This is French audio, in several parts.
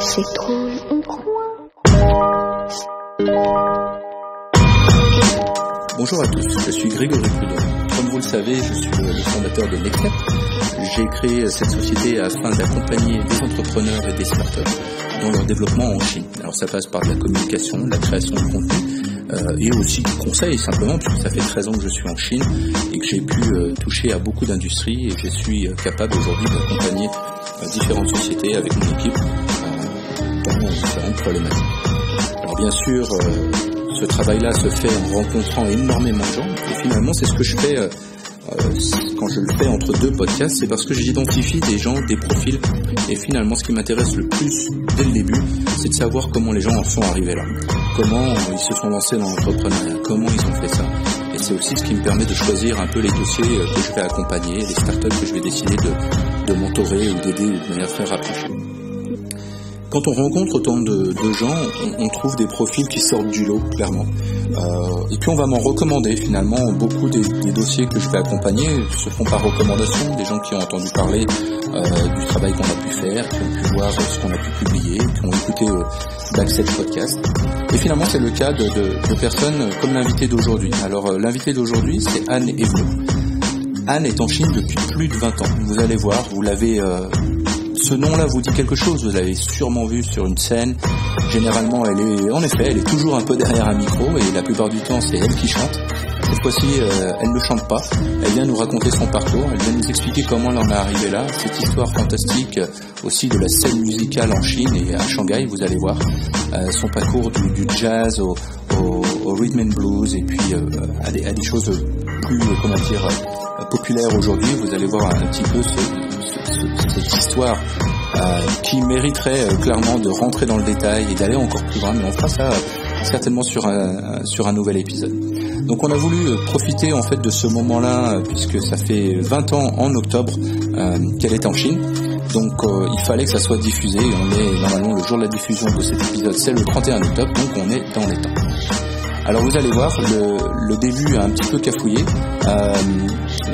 C'est trop on croit. Bonjour à tous, je suis Grégory Prudhomme. Comme vous le savez, je suis le fondateur de Nextstep. J'ai créé cette société afin d'accompagner des entrepreneurs et des startups dans leur développement en Chine. Alors ça passe par de la communication, de la création de contenu et aussi du conseil simplement, puisque ça fait 13 ans que je suis en Chine et que j'ai pu toucher à beaucoup d'industries et je suis capable aujourd'hui d'accompagner différentes sociétés avec mon équipe dans différentes problématiques. Alors bien sûr, ce travail-là se fait en rencontrant énormément de gens et finalement c'est ce que je fais quand je le fais entre deux podcasts, c'est parce que j'identifie des gens, des profils et finalement ce qui m'intéresse le plus dès le début, c'est de savoir comment les gens en sont arrivés là, comment ils se sont lancés dans l'entrepreneuriat, comment ils ont fait ça. Et c'est aussi ce qui me permet de choisir un peu les dossiers que je vais accompagner, les startups que je vais décider de mentorer ou d'aider de manière très rapprochée. Quand on rencontre autant de gens, on trouve des profils qui sortent du lot, clairement. Et puis on va m'en recommander, finalement. Beaucoup des dossiers que je vais accompagner se font par recommandation, des gens qui ont entendu parler du travail qu'on a pu faire, qui ont pu voir ce qu'on a pu publier, qui ont écouté Backstage Podcast. Et finalement, c'est le cas de personnes comme l'invité d'aujourd'hui. Alors, l'invité d'aujourd'hui, c'est Anne Evenot. Anne est en Chine depuis plus de 20 ans. Vous allez voir, vous l'avez... Ce nom-là vous dit quelque chose, vous l'avez sûrement vu sur une scène. Généralement, elle est toujours un peu derrière un micro et la plupart du temps, c'est elle qui chante. Cette fois-ci, elle ne chante pas. Elle vient nous raconter son parcours, elle vient nous expliquer comment elle en est arrivée là. Cette histoire fantastique aussi de la scène musicale en Chine et à Shanghai, vous allez voir. Son parcours du jazz au rhythm and blues et puis à des choses plus, populaires aujourd'hui. Vous allez voir un petit peu cette histoire qui mériterait clairement de rentrer dans le détail et d'aller encore plus loin, mais on fera ça certainement sur un nouvel épisode. Donc on a voulu profiter en fait de ce moment-là, puisque ça fait 20 ans en octobre qu'elle est en Chine, donc il fallait que ça soit diffusé, et on est normalement le jour de la diffusion de cet épisode, c'est le 31 octobre, donc on est dans les temps. Alors vous allez voir, le début a un petit peu cafouillé,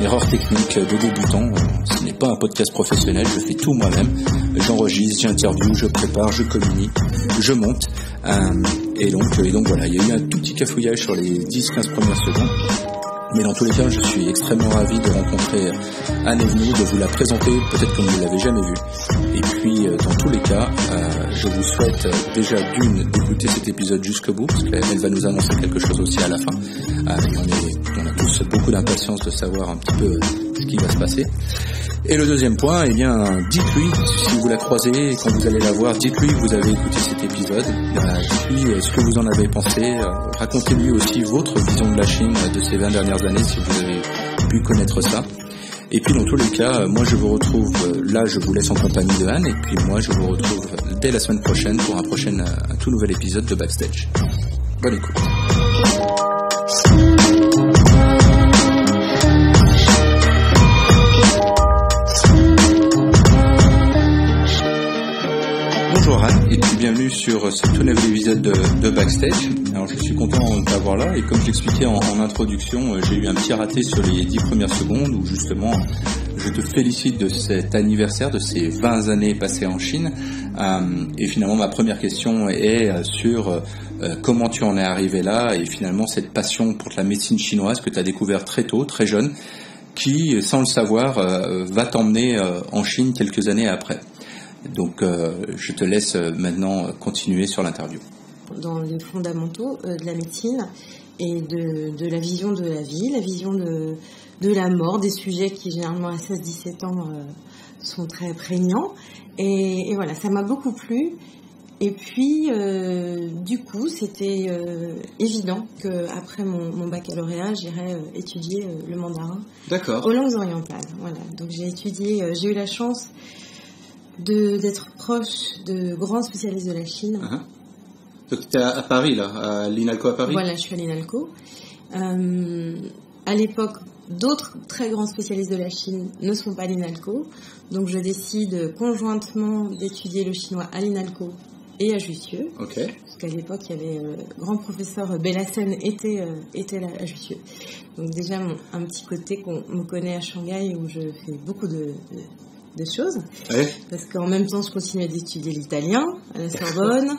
erreur technique de débutant, ce n'est pas un podcast professionnel, je fais tout moi-même, j'enregistre, j'interviewe, je prépare, je communique, je monte, et donc voilà, il y a eu un tout petit cafouillage sur les 10-15 premières secondes. Mais dans tous les cas, je suis extrêmement ravi de rencontrer Anne Evenot, de vous la présenter, peut-être que vous ne l'avez jamais vue. Et puis, dans tous les cas, je vous souhaite déjà d'écouter cet épisode jusqu'au bout, parce qu'elle va nous annoncer quelque chose aussi à la fin. On a tous beaucoup d'impatience de savoir un petit peu ce qui va se passer. Et le deuxième point, eh bien, dites-lui, si vous la croisez, quand vous allez la voir, dites-lui que vous avez écouté cet épisode, dites-lui ce que vous en avez pensé, racontez-lui aussi votre vision de la Chine de ces 20 dernières années, si vous avez pu connaître ça. Et puis dans tous les cas, moi je vous retrouve, là je vous laisse en compagnie de Anne, et puis moi je vous retrouve dès la semaine prochaine pour un tout nouvel épisode de Backstage. Bonne écoute. Bonjour Anne, et puis bienvenue sur ce tout nouvel épisode de Backstage. Alors je suis content de t'avoir là, et comme j'expliquais en introduction, j'ai eu un petit raté sur les 10 premières secondes où justement je te félicite de cet anniversaire, de ces 20 années passées en Chine. Et finalement ma première question est sur comment tu en es arrivé là, et finalement cette passion pour la médecine chinoise que tu as découvert très tôt, très jeune, qui sans le savoir va t'emmener en Chine quelques années après. Donc je te laisse maintenant continuer sur l'interview. Dans les fondamentaux de la médecine et de la vision de la vie, la vision de la mort, des sujets qui généralement à 16-17 ans sont très prégnants. Et voilà, ça m'a beaucoup plu. Et puis, du coup, c'était évident qu'après mon baccalauréat, j'irais étudier le mandarin. D'accord. Aux langues orientales. Voilà. Donc j'ai eu la chance d'être proche de grands spécialistes de la Chine. Uh-huh. Donc tu es à Paris, là, à l'INALCO à Paris? Voilà, je suis à l'INALCO. À l'époque, d'autres très grands spécialistes de la Chine ne sont pas à l'INALCO. Donc je décide conjointement d'étudier le chinois à l'INALCO et à Jussieu. Ok. Parce qu'à l'époque, il y avait le grand professeur Bellassène était là à Jussieu. Donc déjà, un petit côté qu'on me connaît à Shanghai où je fais beaucoup de choses. Ouais. Parce qu'en même temps, je continuais d'étudier l'italien à la Sorbonne.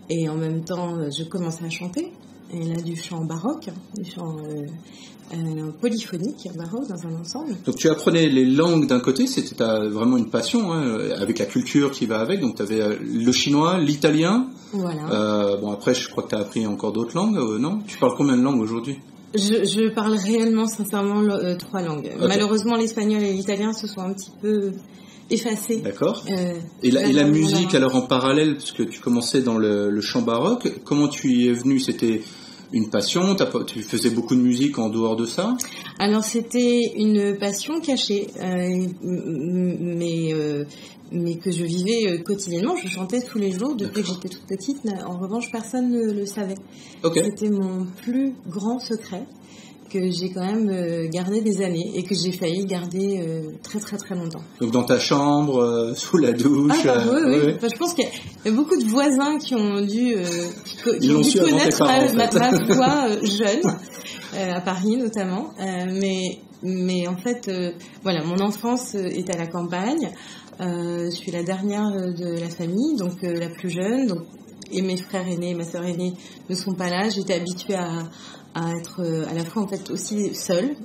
Et en même temps, je commençais à chanter. Et là, du chant baroque, du chant polyphonique baroque dans un ensemble. Donc tu apprenais les langues d'un côté, c'était vraiment une passion, avec la culture qui va avec. Donc tu avais le chinois, l'italien. Voilà. Bon, après, je crois que tu as appris encore d'autres langues, non? Tu parles combien de langues aujourd'hui? Je parle réellement, sincèrement, 3 langues. Okay. Malheureusement, l'espagnol et l'italien se sont un petit peu effacés. D'accord. Et la musique, alors en parallèle, parce que tu commençais dans le chant baroque, comment tu y es venu? C'était une passion? Tu faisais beaucoup de musique en dehors de ça? Alors c'était une passion cachée, mais que je vivais quotidiennement. Je chantais tous les jours depuis que j'étais toute petite. En revanche, personne ne le savait. Okay. C'était mon plus grand secret que j'ai quand même gardé des années et que j'ai failli garder très très très longtemps. Donc dans ta chambre, sous la douche. Oui. Enfin, je pense qu'il y a beaucoup de voisins qui ont dû connaître ma voix jeune, à Paris notamment. Mais en fait, voilà, mon enfance est à la campagne. Je suis la dernière de la famille, donc la plus jeune. Donc, et mes frères aînés et ma sœur aînée ne sont pas là. J'étais habituée à être à la fois en fait aussi seule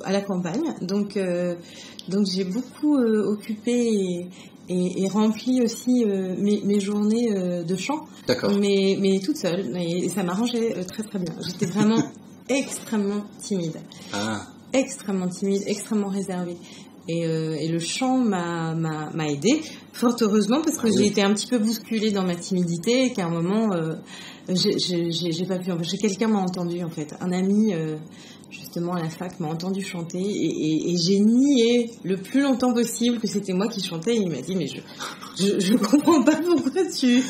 à la campagne. Donc j'ai beaucoup occupé et rempli aussi mes journées de chant. D'accord. Mais toute seule. Et ça m'arrangeait très très bien. J'étais vraiment extrêmement timide. Extrêmement timide, extrêmement réservée. Et le chant m'a aidée, fort heureusement, parce que j'ai été un petit peu bousculée dans ma timidité et qu'à un moment, j'ai pas pu. Enfin, quelqu'un m'a entendu en fait, un ami justement à la fac m'a entendu chanter et j'ai nié le plus longtemps possible que c'était moi qui chantais. Et il m'a dit mais je comprends pas pourquoi tu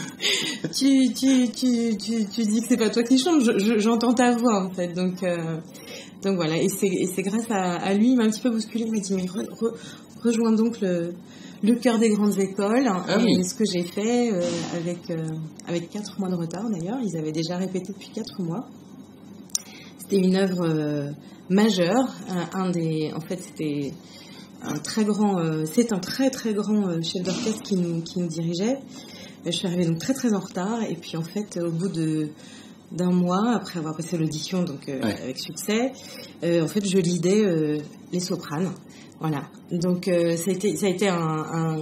dis que c'est pas toi qui chantes. J'entends ta voix en fait, donc voilà, et c'est grâce à lui, il m'a un petit peu bousculé, il m'a dit mais rejoins donc le chœur des grandes écoles. Et ce que j'ai fait avec 4 mois de retard d'ailleurs, ils avaient déjà répété depuis 4 mois. C'était une œuvre majeure, en fait c'était un très grand, c'est un très très grand chef d'orchestre qui nous dirigeait. Je suis arrivée donc très très en retard et puis en fait au bout d'un mois après avoir passé l'audition donc avec succès, en fait je lidais les sopranes, voilà. Donc ça a été un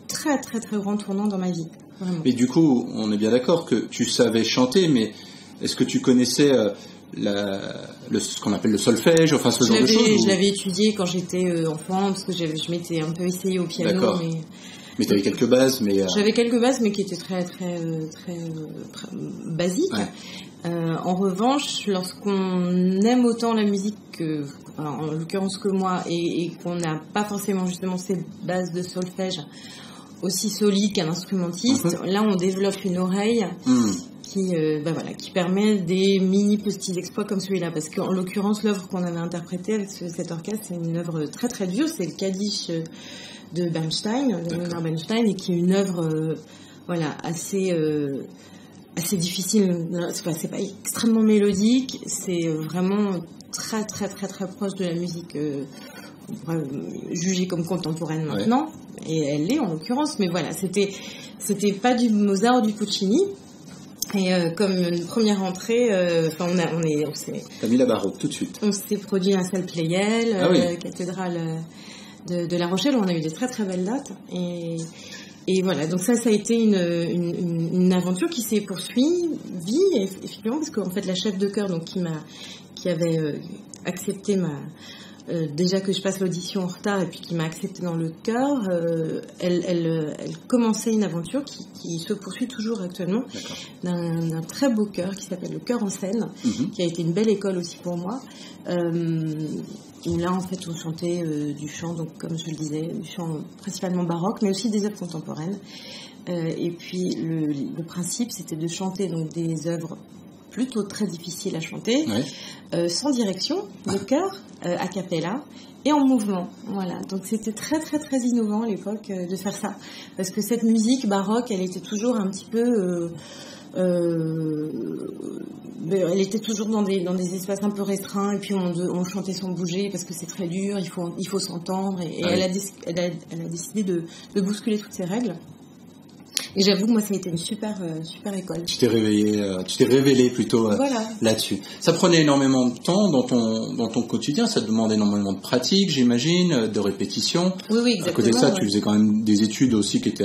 très très très grand tournant dans ma vie. Vraiment. Mais du coup, on est bien d'accord que tu savais chanter, mais est-ce que tu connaissais ce qu'on appelle le solfège, enfin ce genre de choses? Je l'avais étudié quand j'étais enfant parce que je m'étais un peu essayée au piano. D'accord. Mais tu avais quelques bases, J'avais quelques bases, mais qui étaient très, très, très basiques. Ouais. En revanche, lorsqu'on aime autant la musique, en l'occurrence que moi, et qu'on n'a pas forcément justement ces bases de solfège aussi solides qu'un instrumentiste, là on développe une oreille qui permet des mini petits exploits comme celui-là. Parce qu'en l'occurrence, l'œuvre qu'on avait interprétée avec cet orchestre, c'est une œuvre très très dure, c'est le Kaddish de Bernstein, de Leonard Bernstein, et qui est une œuvre assez difficile. C'est pas extrêmement mélodique, c'est vraiment très très très très proche de la musique jugée comme contemporaine maintenant, et elle l'est en l'occurrence, mais voilà, c'était pas du Mozart ou du Puccini. Et comme une première entrée, t'as mis la baroque tout de suite. On s'est produit à Salle Pleyel, cathédrale de La Rochelle, où on a eu des très très belles dates. Et voilà, donc ça a été une aventure qui s'est poursuivie, effectivement, parce qu'en fait la chef de chœur, donc qui avait accepté déjà que je passe l'audition en retard et puis qui m'a accepté dans le chœur, elle commençait une aventure qui se poursuit toujours actuellement, d'un très beau chœur qui s'appelle le Chœur en scène, qui a été une belle école aussi pour moi. Et là, en fait, on chantait du chant, donc comme je le disais, du chant principalement baroque, mais aussi des œuvres contemporaines. Et puis le principe, c'était de chanter donc des œuvres plutôt très difficile à chanter, sans direction, de chœur, a cappella, et en mouvement. Voilà. Donc c'était très très très innovant à l'époque de faire ça. Parce que cette musique baroque, elle était toujours un petit peu... elle était toujours dans des espaces un peu restreints, et puis on chantait sans bouger parce que c'est très dur, il faut s'entendre, et elle a décidé de bousculer toutes ces règles. Et j'avoue que moi ça a été une super école. Tu t'es révélé plutôt là-dessus. Ça prenait énormément de temps dans ton quotidien, ça te demandait énormément de pratique, j'imagine, de répétition. Oui, exactement. À côté de ça, tu faisais quand même des études aussi qui étaient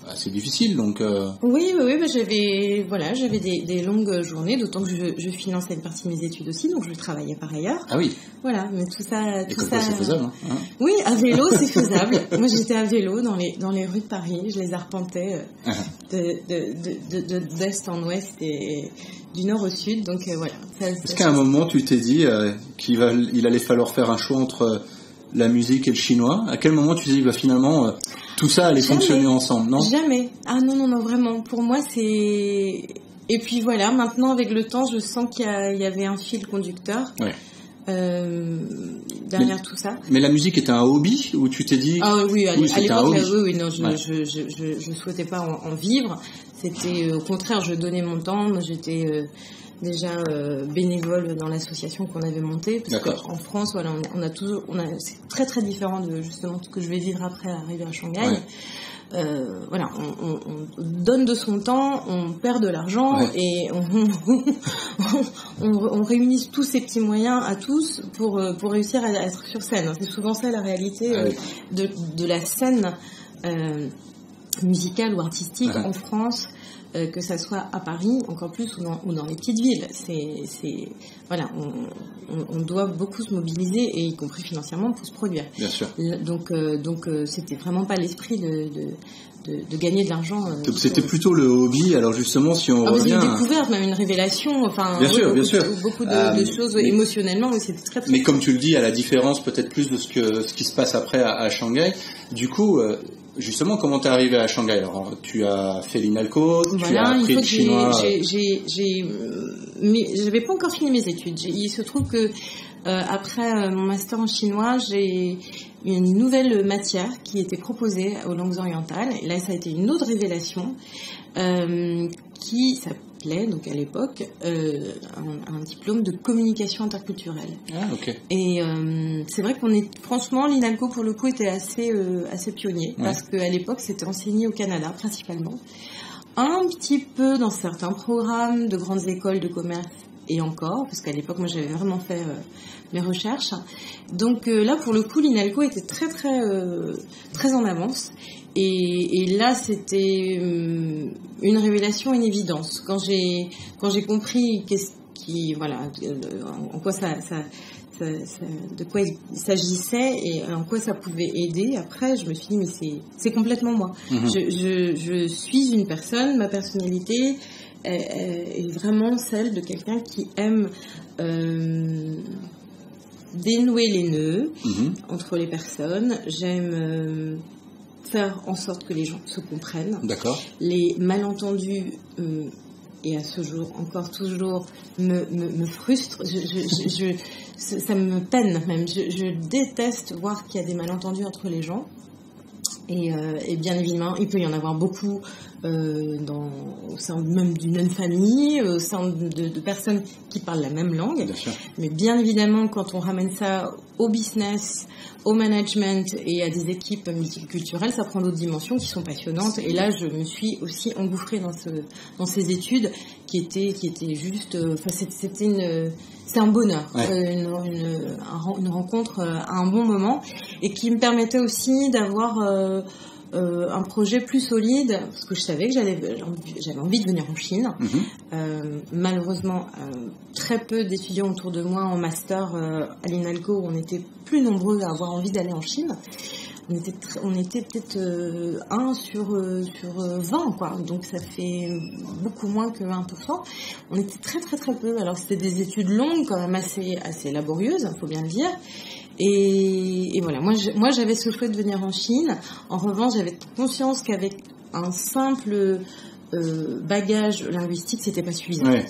assez difficiles, donc. Oui, j'avais des longues journées, d'autant que je finançais une partie de mes études aussi, donc je travaillais par ailleurs. Ah oui. Voilà, mais tout ça. Et comme ça, c'est faisable. Hein. Oui, à vélo, c'est faisable. Moi, j'étais à vélo dans les rues de Paris, je les arpentais d'est en ouest et du nord au sud, donc voilà. Est-ce qu'à un moment, tu t'es dit qu'il allait falloir faire un choix entre la musique et le chinois? À quel moment tu t'es dit finalement tout ça allait fonctionner ensemble, non? Jamais. Ah non, vraiment. Pour moi, c'est... Et puis voilà, maintenant avec le temps, je sens qu'il y avait un fil conducteur. Ouais. Derrière tout ça. Mais la musique était un hobby ou tu t'es dit? Ah oui, à l'époque, non, je souhaitais pas en vivre. C'était au contraire, je donnais mon temps. Moi, j'étais déjà bénévole dans l'association qu'on avait montée, parce qu'en France, voilà, c'est très très différent de justement ce que je vais vivre après arriver à Shanghai. Ouais. Voilà, on donne de son temps, on perd de l'argent, et on réunit tous ces petits moyens à tous pour réussir à être sur scène. C'est souvent ça la réalité de la scène musicale ou artistique en France, que ça soit à Paris, encore plus, ou dans les petites villes. Voilà, on doit beaucoup se mobiliser, et y compris financièrement, pour se produire. Bien sûr. Donc c'était vraiment pas l'esprit de gagner de l'argent. C'était plutôt le hobby. Alors justement, si on revient... Une découverte, même une révélation. Enfin, bien sûr. Beaucoup de choses émotionnellement. C'était très, très... Mais comme tu le dis, à la différence peut-être plus de ce qui se passe après à Shanghai. Du coup, justement, comment t'es arrivé à Shanghai? Alors, tu as fait l'INALCO, tu as appris le chinois. J'avais pas encore fini mes études. Il se trouve que après mon master en chinois, j'ai une nouvelle matière qui était proposée aux langues orientales. Et là, ça a été une autre révélation qui s'appelait, donc à l'époque, un diplôme de communication interculturelle. Ah, ok. Et c'est vrai franchement, l'INALCO pour le coup était assez pionnier, parce qu'à l'époque, c'était enseigné au Canada principalement, un petit peu dans certains programmes de grandes écoles de commerce, et encore, parce qu'à l'époque, moi, j'avais vraiment fait mes recherches. Donc là, pour le coup, l'INALCO était très, très, très en avance. Et là, c'était une révélation, une évidence. Quand j'ai compris en quoi de quoi il s'agissait et en quoi ça pouvait aider, après, je me suis dit, mais c'est complètement moi. Je suis une personne, ma personnalité est vraiment celle de quelqu'un qui aime dénouer les nœuds entre les personnes. J'aime faire en sorte que les gens se comprennent. D'accord. Les malentendus, et à ce jour, encore toujours, me frustrent. Ça me peine même. Je déteste voir qu'il y a des malentendus entre les gens. Et bien évidemment, il peut y en avoir beaucoup au sein même d'une même famille, au sein de personnes qui parlent la même langue. Bien sûr. Mais bien évidemment, quand on ramène ça au business, au management et à des équipes multiculturelles, ça prend d'autres dimensions qui sont passionnantes. Et là, je me suis aussi engouffrée dans ces études qui étaient juste... c'est un bonheur, une rencontre à un bon moment, et qui me permettait aussi d'avoir un projet plus solide, parce que je savais que j'avais envie de venir en Chine. Malheureusement, très peu d'étudiants autour de moi en master à l'INALCO, on était plus nombreux à avoir envie d'aller en Chine. On était peut-être 1 sur 20, quoi. Donc ça fait beaucoup moins que 1%. On était très très très peu. Alors c'était des études longues, quand même assez laborieuses, faut bien le dire. Et voilà, moi j'avais ce souhait de venir en Chine. En revanche, j'avais conscience qu'avec un simple bagage linguistique, c'était pas suffisant. Ouais.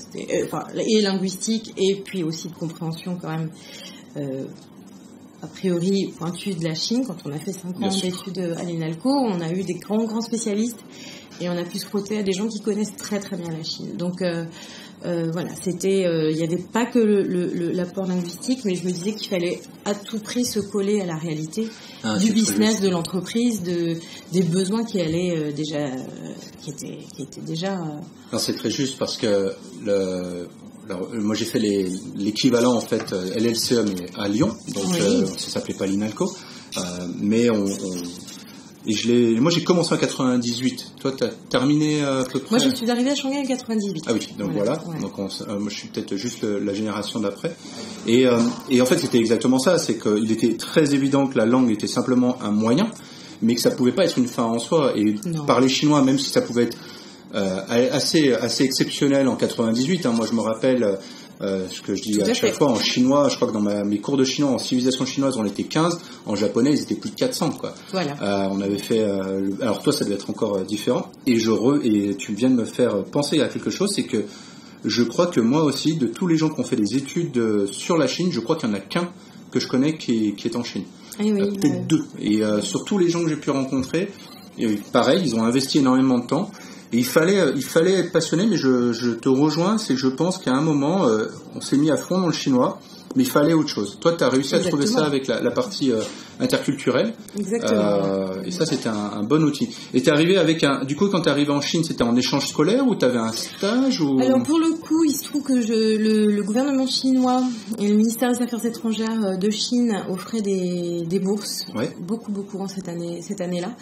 Et linguistique, et puis aussi de compréhension quand même, a priori pointue de la Chine. Quand on a fait 5 ans d'études à l'INALCO, on a eu des grands spécialistes, et on a pu se frotter à des gens qui connaissent très très bien la Chine. Donc voilà, c'était, il n'y avait pas que l'apport linguistique, mais je me disais qu'il fallait à tout prix se coller à la réalité du business de l'entreprise, des besoins qui allaient qui étaient déjà. Non, c'est très juste parce que moi j'ai fait l'équivalent en fait LLCE mais à Lyon, donc ça s'appelait pas l'INALCO, mais moi j'ai commencé en 98. Toi t'as terminé à peu près. Moi je suis arrivée à Shanghai en 98. Ah oui, donc voilà. Ouais. Donc moi je suis peut-être juste la génération d'après. Et en fait c'était exactement ça, c'est qu'il était très évident que la langue était simplement un moyen, mais que ça pouvait pas être une fin en soi. Et parler chinois, même si ça pouvait être assez exceptionnel en 98. Moi je me rappelle ce que je dis à chaque fois en chinois. Je crois que dans mes cours de chinois en civilisation chinoise on était 15, en japonais ils étaient plus de 400 quoi. Voilà. On avait fait alors toi ça devait être encore différent, et tu viens de me faire penser à quelque chose, c'est que je crois que moi aussi, de tous les gens qui ont fait des études sur la Chine, je crois qu'il n'y en a qu'un que je connais qui est en Chine. Peut-être 2. Et sur tous les gens que j'ai pu rencontrer, pareil, ils ont investi énormément de temps. Et il fallait être passionné, mais je te rejoins, c'est que je pense qu'à un moment, on s'est mis à fond dans le chinois, mais il fallait autre chose. Toi, tu as réussi à trouver ça avec la partie interculturelle. Exactement. Et ça, c'était un bon outil. Et t'es arrivé avec du coup, quand t'es arrivé en Chine, c'était en échange scolaire ou t'avais un stage ou... Alors pour le coup, il se trouve que le gouvernement chinois et le ministère des Affaires étrangères de Chine offraient des bourses, beaucoup en cette année-là,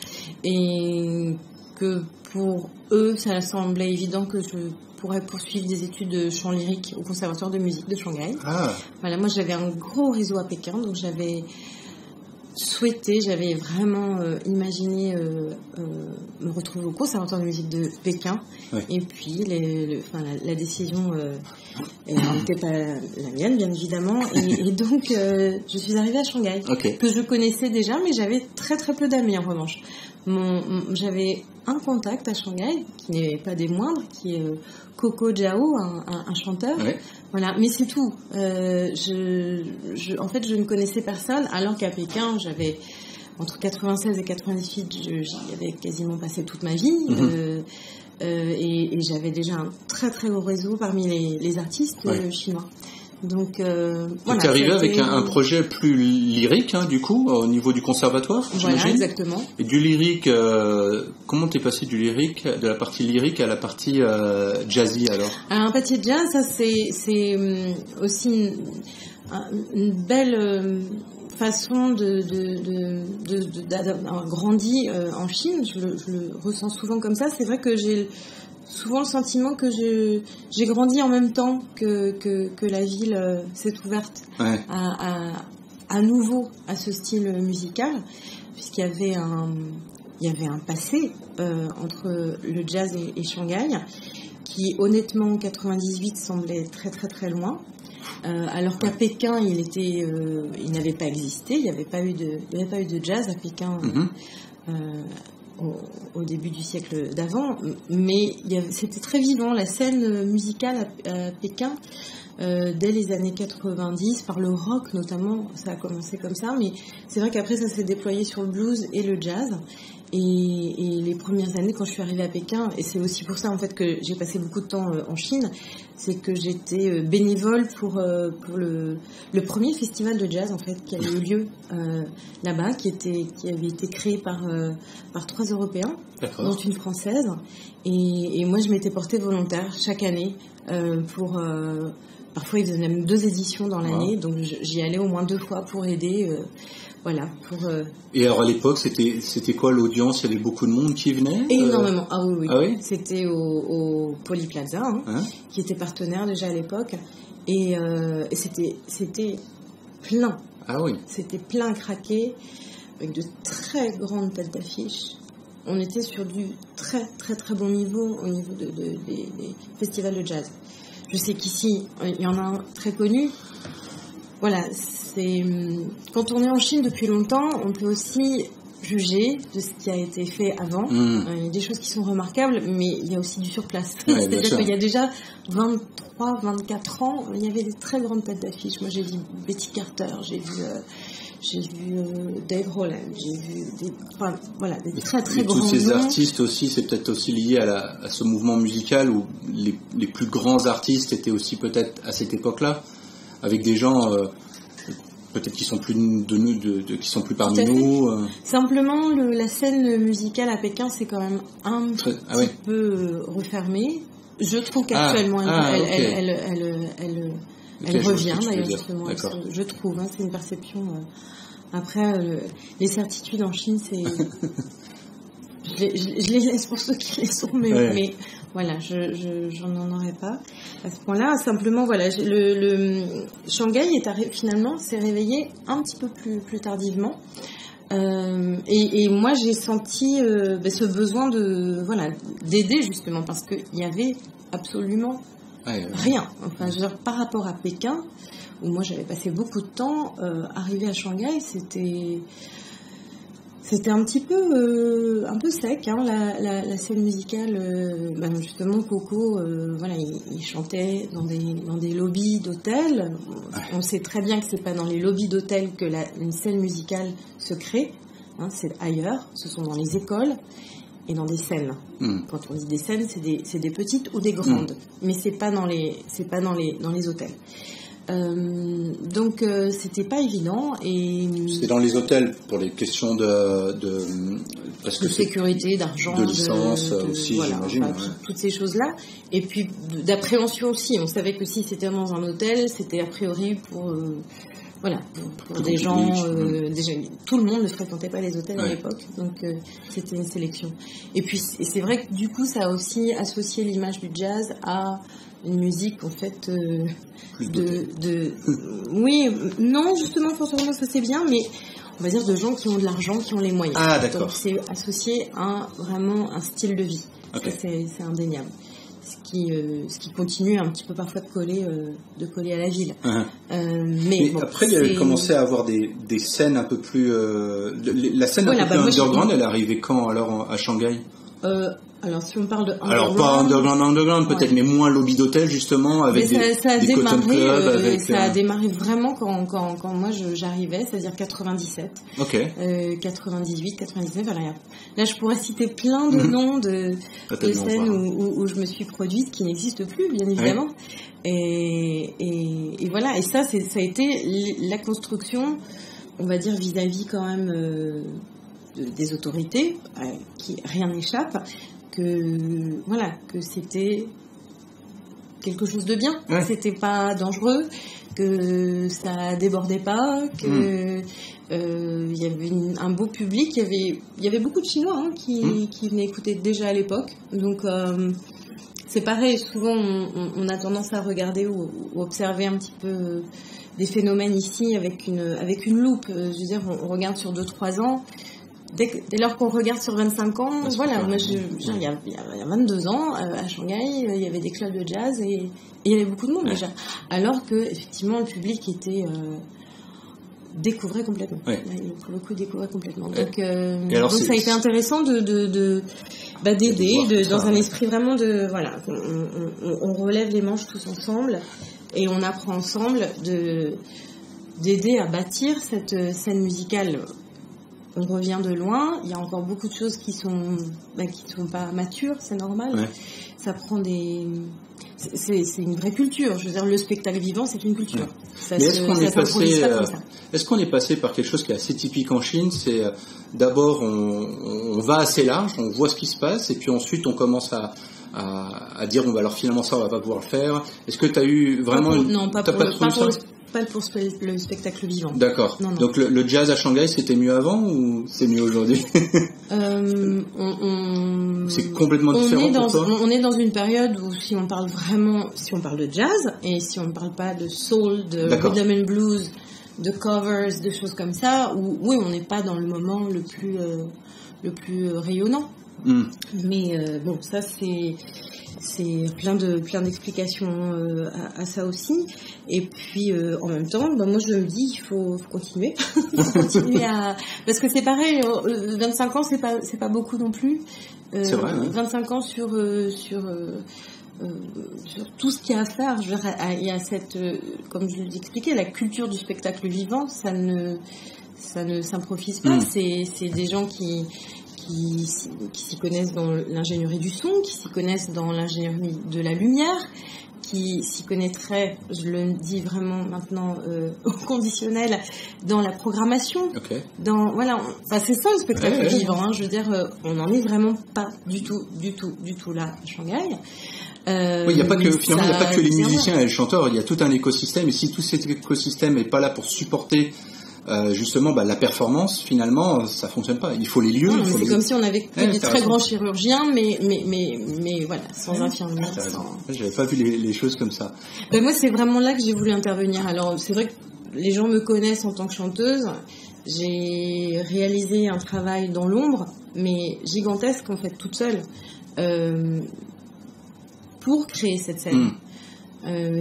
et que pour eux, ça semblait évident que je pourrais poursuivre des études de chant lyrique au Conservatoire de musique de Shanghai. Voilà, moi j'avais un gros réseau à Pékin, donc j'avais vraiment imaginé me retrouver au Conservatoire de musique de Pékin. Et puis la décision n'était pas la mienne, bien évidemment, et donc je suis arrivée à Shanghai, que je connaissais déjà, mais j'avais très très peu d'amis en revanche. J'avais un contact à Shanghai qui n'est pas des moindres, qui est Coco Zhao, un chanteur. Voilà, mais c'est tout. En fait, je ne connaissais personne, alors qu'à Pékin, j'avais entre 96 et 98, j'y avais quasiment passé toute ma vie. Et j'avais déjà un très très gros réseau parmi les artistes chinois. Donc tu es arrivé avec un projet plus lyrique, du coup, au niveau du conservatoire, j'imagine. Voilà, exactement. Et du lyrique, comment t'es passé de la partie lyrique à la partie jazzy alors? Alors, un partie jazz, ça c'est aussi une belle façon d'avoir grandi en Chine. Je le ressens souvent comme ça. C'est vrai que j'ai souvent le sentiment que j'ai grandi en même temps que la ville s'est ouverte à nouveau à ce style musical, puisqu'il y avait un passé entre le jazz et Shanghai qui honnêtement en 98 semblait très très très loin, alors qu'à Pékin il n'avait pas existé, il n'y avait pas eu de jazz à Pékin. Au début du siècle d'avant, mais c'était très vivant, la scène musicale à Pékin, dès les années 90, par le rock notamment, ça a commencé comme ça, mais c'est vrai qu'après ça s'est déployé sur le blues et le jazz, et les premières années quand je suis arrivée à Pékin, et c'est aussi pour ça en fait que j'ai passé beaucoup de temps en Chine, c'est que j'étais bénévole pour le premier festival de jazz en fait qui avait eu lieu là-bas, qui avait été créé par 3 Européens, dont une Française, et moi je m'étais portée volontaire chaque année pour parfois ils faisaient même 2 éditions dans l'année, donc j'y allais au moins 2 fois pour aider. Et alors à l'époque, c'était quoi l'audience? Il y avait beaucoup de monde qui venait? Énormément. Ah oui. Ah oui? C'était au Polyplaza, qui était partenaire déjà à l'époque, et c'était plein. Ah oui. C'était plein à craquer, avec de très grandes têtes d'affiches. On était sur du très très très bon niveau au niveau des festivals de jazz. Je sais qu'ici, il y en a un très connu. Voilà, quand on est en Chine depuis longtemps, on peut aussi juger de ce qui a été fait avant. Il y a des choses qui sont remarquables, mais il y a aussi du surplace. Ouais, C'est-à-dire qu'il y a déjà 23, 24 ans, il y avait des très grandes têtes d'affiche. Moi, j'ai vu Betty Carter, j'ai vu Dave Holland, j'ai vu des très très grands noms. Tous ces artistes aussi, c'est peut-être aussi lié à ce mouvement musical où les plus grands artistes étaient aussi peut-être à cette époque-là, avec des gens peut-être qui sont plus de nous, qui sont plus parmi nous. Simplement, la scène musicale à Pékin, c'est quand même un petit peu refermée. Je trouve qu'actuellement, elle revient d'ailleurs justement. Je trouve, c'est une perception. Après, les certitudes en Chine, c'est. je les laisse pour ceux qui les sont, mais voilà, je n'en aurais pas à ce point-là. Simplement, voilà, le Shanghai finalement s'est réveillé un petit peu plus tardivement. Et moi, j'ai senti ce besoin d'aider justement parce qu'il y avait absolument rien. Enfin, je veux dire, par rapport à Pékin, où moi j'avais passé beaucoup de temps, arrivé à Shanghai, c'était un petit peu sec, hein, la scène musicale. Justement, Coco, il chantait dans des lobbies d'hôtels. On sait très bien que c'est pas dans les lobbies d'hôtels que une scène musicale se crée. Hein, c'est ailleurs. Ce sont dans les écoles et dans des scènes. Quand on dit des scènes, c'est des petites ou des grandes, mais c'est pas dans les hôtels. Donc c'était pas évident et c'est dans les hôtels pour les questions de sécurité, d'argent, de licence aussi, j'imagine. Toutes ces choses-là et puis d'appréhension aussi. On savait que si c'était dans un hôtel, c'était a priori pour des gens. Déjà, tout le monde ne fréquentait pas les hôtels à l'époque, donc c'était une sélection. Et puis c'est vrai que du coup, ça a aussi associé l'image du jazz à une musique en fait non justement forcément ça c'est bien, mais on va dire de gens qui ont de l'argent, qui ont les moyens. Ah d'accord. Donc c'est associé à vraiment un style de vie. Okay. Ça, c'est indéniable. Ce qui continue un petit peu parfois de coller à la ville. Mais après il y avait commencé à avoir des scènes un peu plus la scène un peu plus underground. Elle est arrivée quand alors à Shanghai? Alors si on parle de underground, alors pas underground peut-être, mais moins lobby d'hôtel justement avec des cotton clubs. Ça a démarré vraiment quand moi j'arrivais, c'est-à-dire 97, 98, 99. Voilà. Là je pourrais citer plein de noms de scènes où je me suis produite qui n'existent plus bien évidemment. Et voilà, et ça a été la construction, on va dire vis-à-vis quand même des autorités, qui rien n'échappe. Que c'était quelque chose de bien, que c'était pas dangereux, que ça débordait pas, que il y avait un beau public, il y avait beaucoup de Chinois qui venaient écouter déjà à l'époque, donc c'est pareil, souvent on a tendance à regarder ou observer un petit peu des phénomènes ici avec une loupe. Je veux dire, on regarde sur 2-3 ans. Dès lors qu'on regarde sur 25 ans, voilà, moi il y a 22 ans, à Shanghai, il y avait des clubs de jazz et il y avait beaucoup de monde déjà. Alors que, effectivement, le public découvrait complètement. Pour le coup, découvrait complètement. Donc, alors, donc ça a été intéressant d'aider, dans un esprit vraiment on relève les manches tous ensemble et on apprend ensemble d'aider à bâtir cette scène musicale. On revient de loin, il y a encore beaucoup de choses qui sont pas matures, c'est normal. Ça prend c'est une vraie culture. Je veux dire, le spectacle vivant, c'est une culture. Mais est-ce qu'on est passé par quelque chose qui est assez typique en Chine? C'est d'abord on va assez large, on voit ce qui se passe, et puis ensuite on commence à dire alors finalement ça on va pas pouvoir le faire. Est-ce que tu as eu vraiment pas pour le spectacle vivant. D'accord. Non. Donc le jazz à Shanghai, c'était mieux avant ou c'est mieux aujourd'hui? C'est complètement différent pour toi? On est dans une période où si on parle de jazz, et si on ne parle pas de soul, de rhythm and blues, de covers, de choses comme ça, où on n'est pas dans le moment le plus rayonnant. Mais ça c'est plein d'explications à ça aussi. Et puis en même temps, moi je me dis il faut continuer, parce que c'est pareil, 25 ans c'est pas beaucoup non plus. C'est vrai, ouais. 25 ans sur tout ce qu'il y a à faire. Je veux dire, il y a cette, comme je l'expliquais, la culture du spectacle vivant, ça ne s'improvise pas. C'est des gens qui s'y connaissent dans l'ingénierie du son, qui s'y connaissent dans l'ingénierie de la lumière, qui s'y connaîtraient, je le dis vraiment maintenant au conditionnel, dans la programmation. Okay. C'est ça le spectacle vivant. Hein, je veux dire, on n'en est vraiment pas du tout là à Shanghai. Il n'y a pas que les musiciens et les chanteurs, il y a tout un écosystème, et si tout cet écosystème n'est pas là pour supporter justement la performance, finalement ça fonctionne pas. Il faut les lieux. C'est comme si on avait des très grands chirurgiens, mais voilà, sans infirmières. J'avais pas vu les choses comme ça. Moi c'est vraiment là que j'ai voulu intervenir. Alors c'est vrai que les gens me connaissent en tant que chanteuse. J'ai réalisé un travail dans l'ombre, mais gigantesque en fait, toute seule. Pour créer cette scène.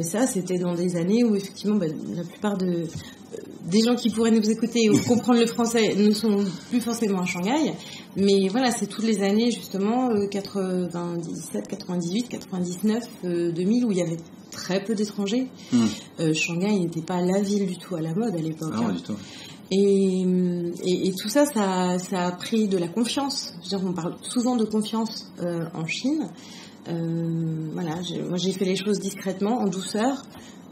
Ça, c'était dans des années où effectivement la plupart des gens qui pourraient nous écouter ou comprendre le français ne sont plus forcément à Shanghai, mais voilà, c'est toutes les années justement 97, 98, 99, 2000 où il y avait très peu d'étrangers. Shanghai n'était pas la ville du tout à la mode à l'époque. Non, du tout. Et tout ça a pris de la confiance. Je veux dire, on parle souvent de confiance en Chine. Moi j'ai fait les choses discrètement, en douceur,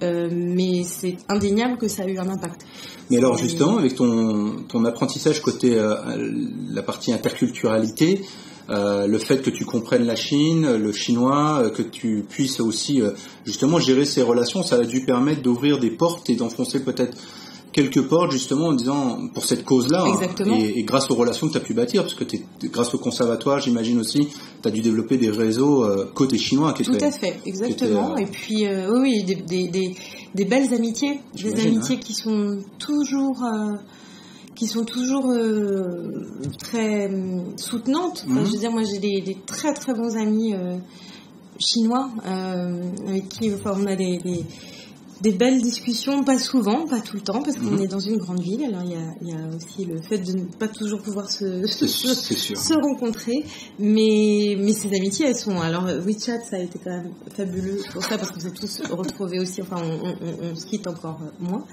mais c'est indéniable que ça a eu un impact. Mais alors justement, avec ton apprentissage côté la partie interculturalité, le fait que tu comprennes la Chine, le chinois, que tu puisses aussi justement gérer ces relations, ça a dû permettre d'ouvrir des portes et d'enfoncer peut-être quelques portes justement en disant pour cette cause-là, et grâce aux relations que tu as pu bâtir, parce que grâce au conservatoire, j'imagine aussi, tu as dû développer des réseaux côté chinois. Tout à fait, exactement. Et puis oui, des belles amitiés, des amitiés qui sont toujours très soutenantes. Enfin, je veux dire, moi j'ai des très très bons amis chinois avec qui on a des belles discussions, pas souvent, pas tout le temps, parce qu'on est dans une grande ville. Alors il y a aussi le fait de ne pas toujours pouvoir se rencontrer, mais ces amitiés elles sont. Alors WeChat, ça a été quand même fabuleux pour ça, parce qu'on s'est tous retrouvés aussi. Enfin, on se quitte encore moins.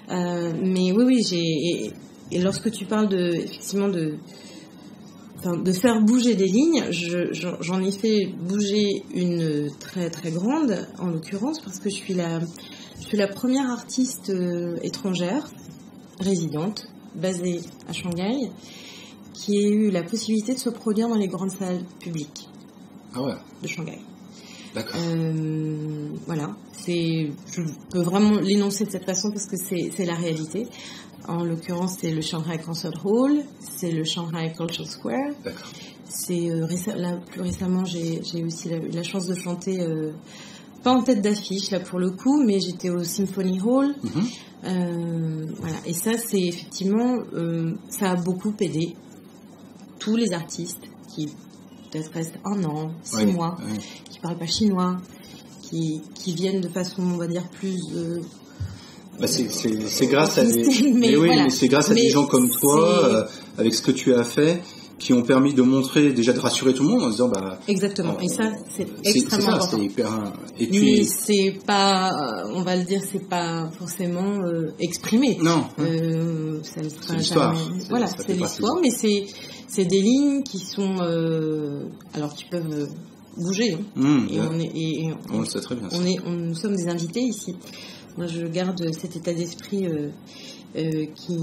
Mais oui, et lorsque tu parles effectivement de faire bouger des lignes, j'en ai fait bouger une très très grande, en l'occurrence, parce que je suis la première artiste étrangère, résidente, basée à Shanghai, qui ait eu la possibilité de se produire dans les grandes salles publiques de Shanghai. D'accord. Voilà, je peux vraiment l'énoncer de cette façon parce que c'est la réalité. En l'occurrence, c'est le Shanghai Concert Hall, c'est le Shanghai Cultural Square. D'accord. Plus récemment, j'ai aussi eu la chance de chanter, pas en tête d'affiche là pour le coup, mais j'étais au Symphony Hall. Voilà. Et ça, c'est effectivement, ça a beaucoup aidé tous les artistes qui peut-être restent 1 an, 6 mois, qui parlent pas chinois, qui viennent de façon, on va dire, plus c'est grâce à des gens comme toi, avec ce que tu as fait, qui ont permis de montrer, déjà de rassurer tout le monde en disant exactement. Et ça, c'est extrêmement important. C'est hyper. Et puis, mais c'est pas, on va le dire, c'est pas forcément exprimé. Non. Ça ne sera jamais. Voilà, c'est l'histoire, mais c'est des lignes qui sont, alors qui peuvent bouger. On le sait très bien. Nous sommes des invités ici. Moi, je garde cet état d'esprit qui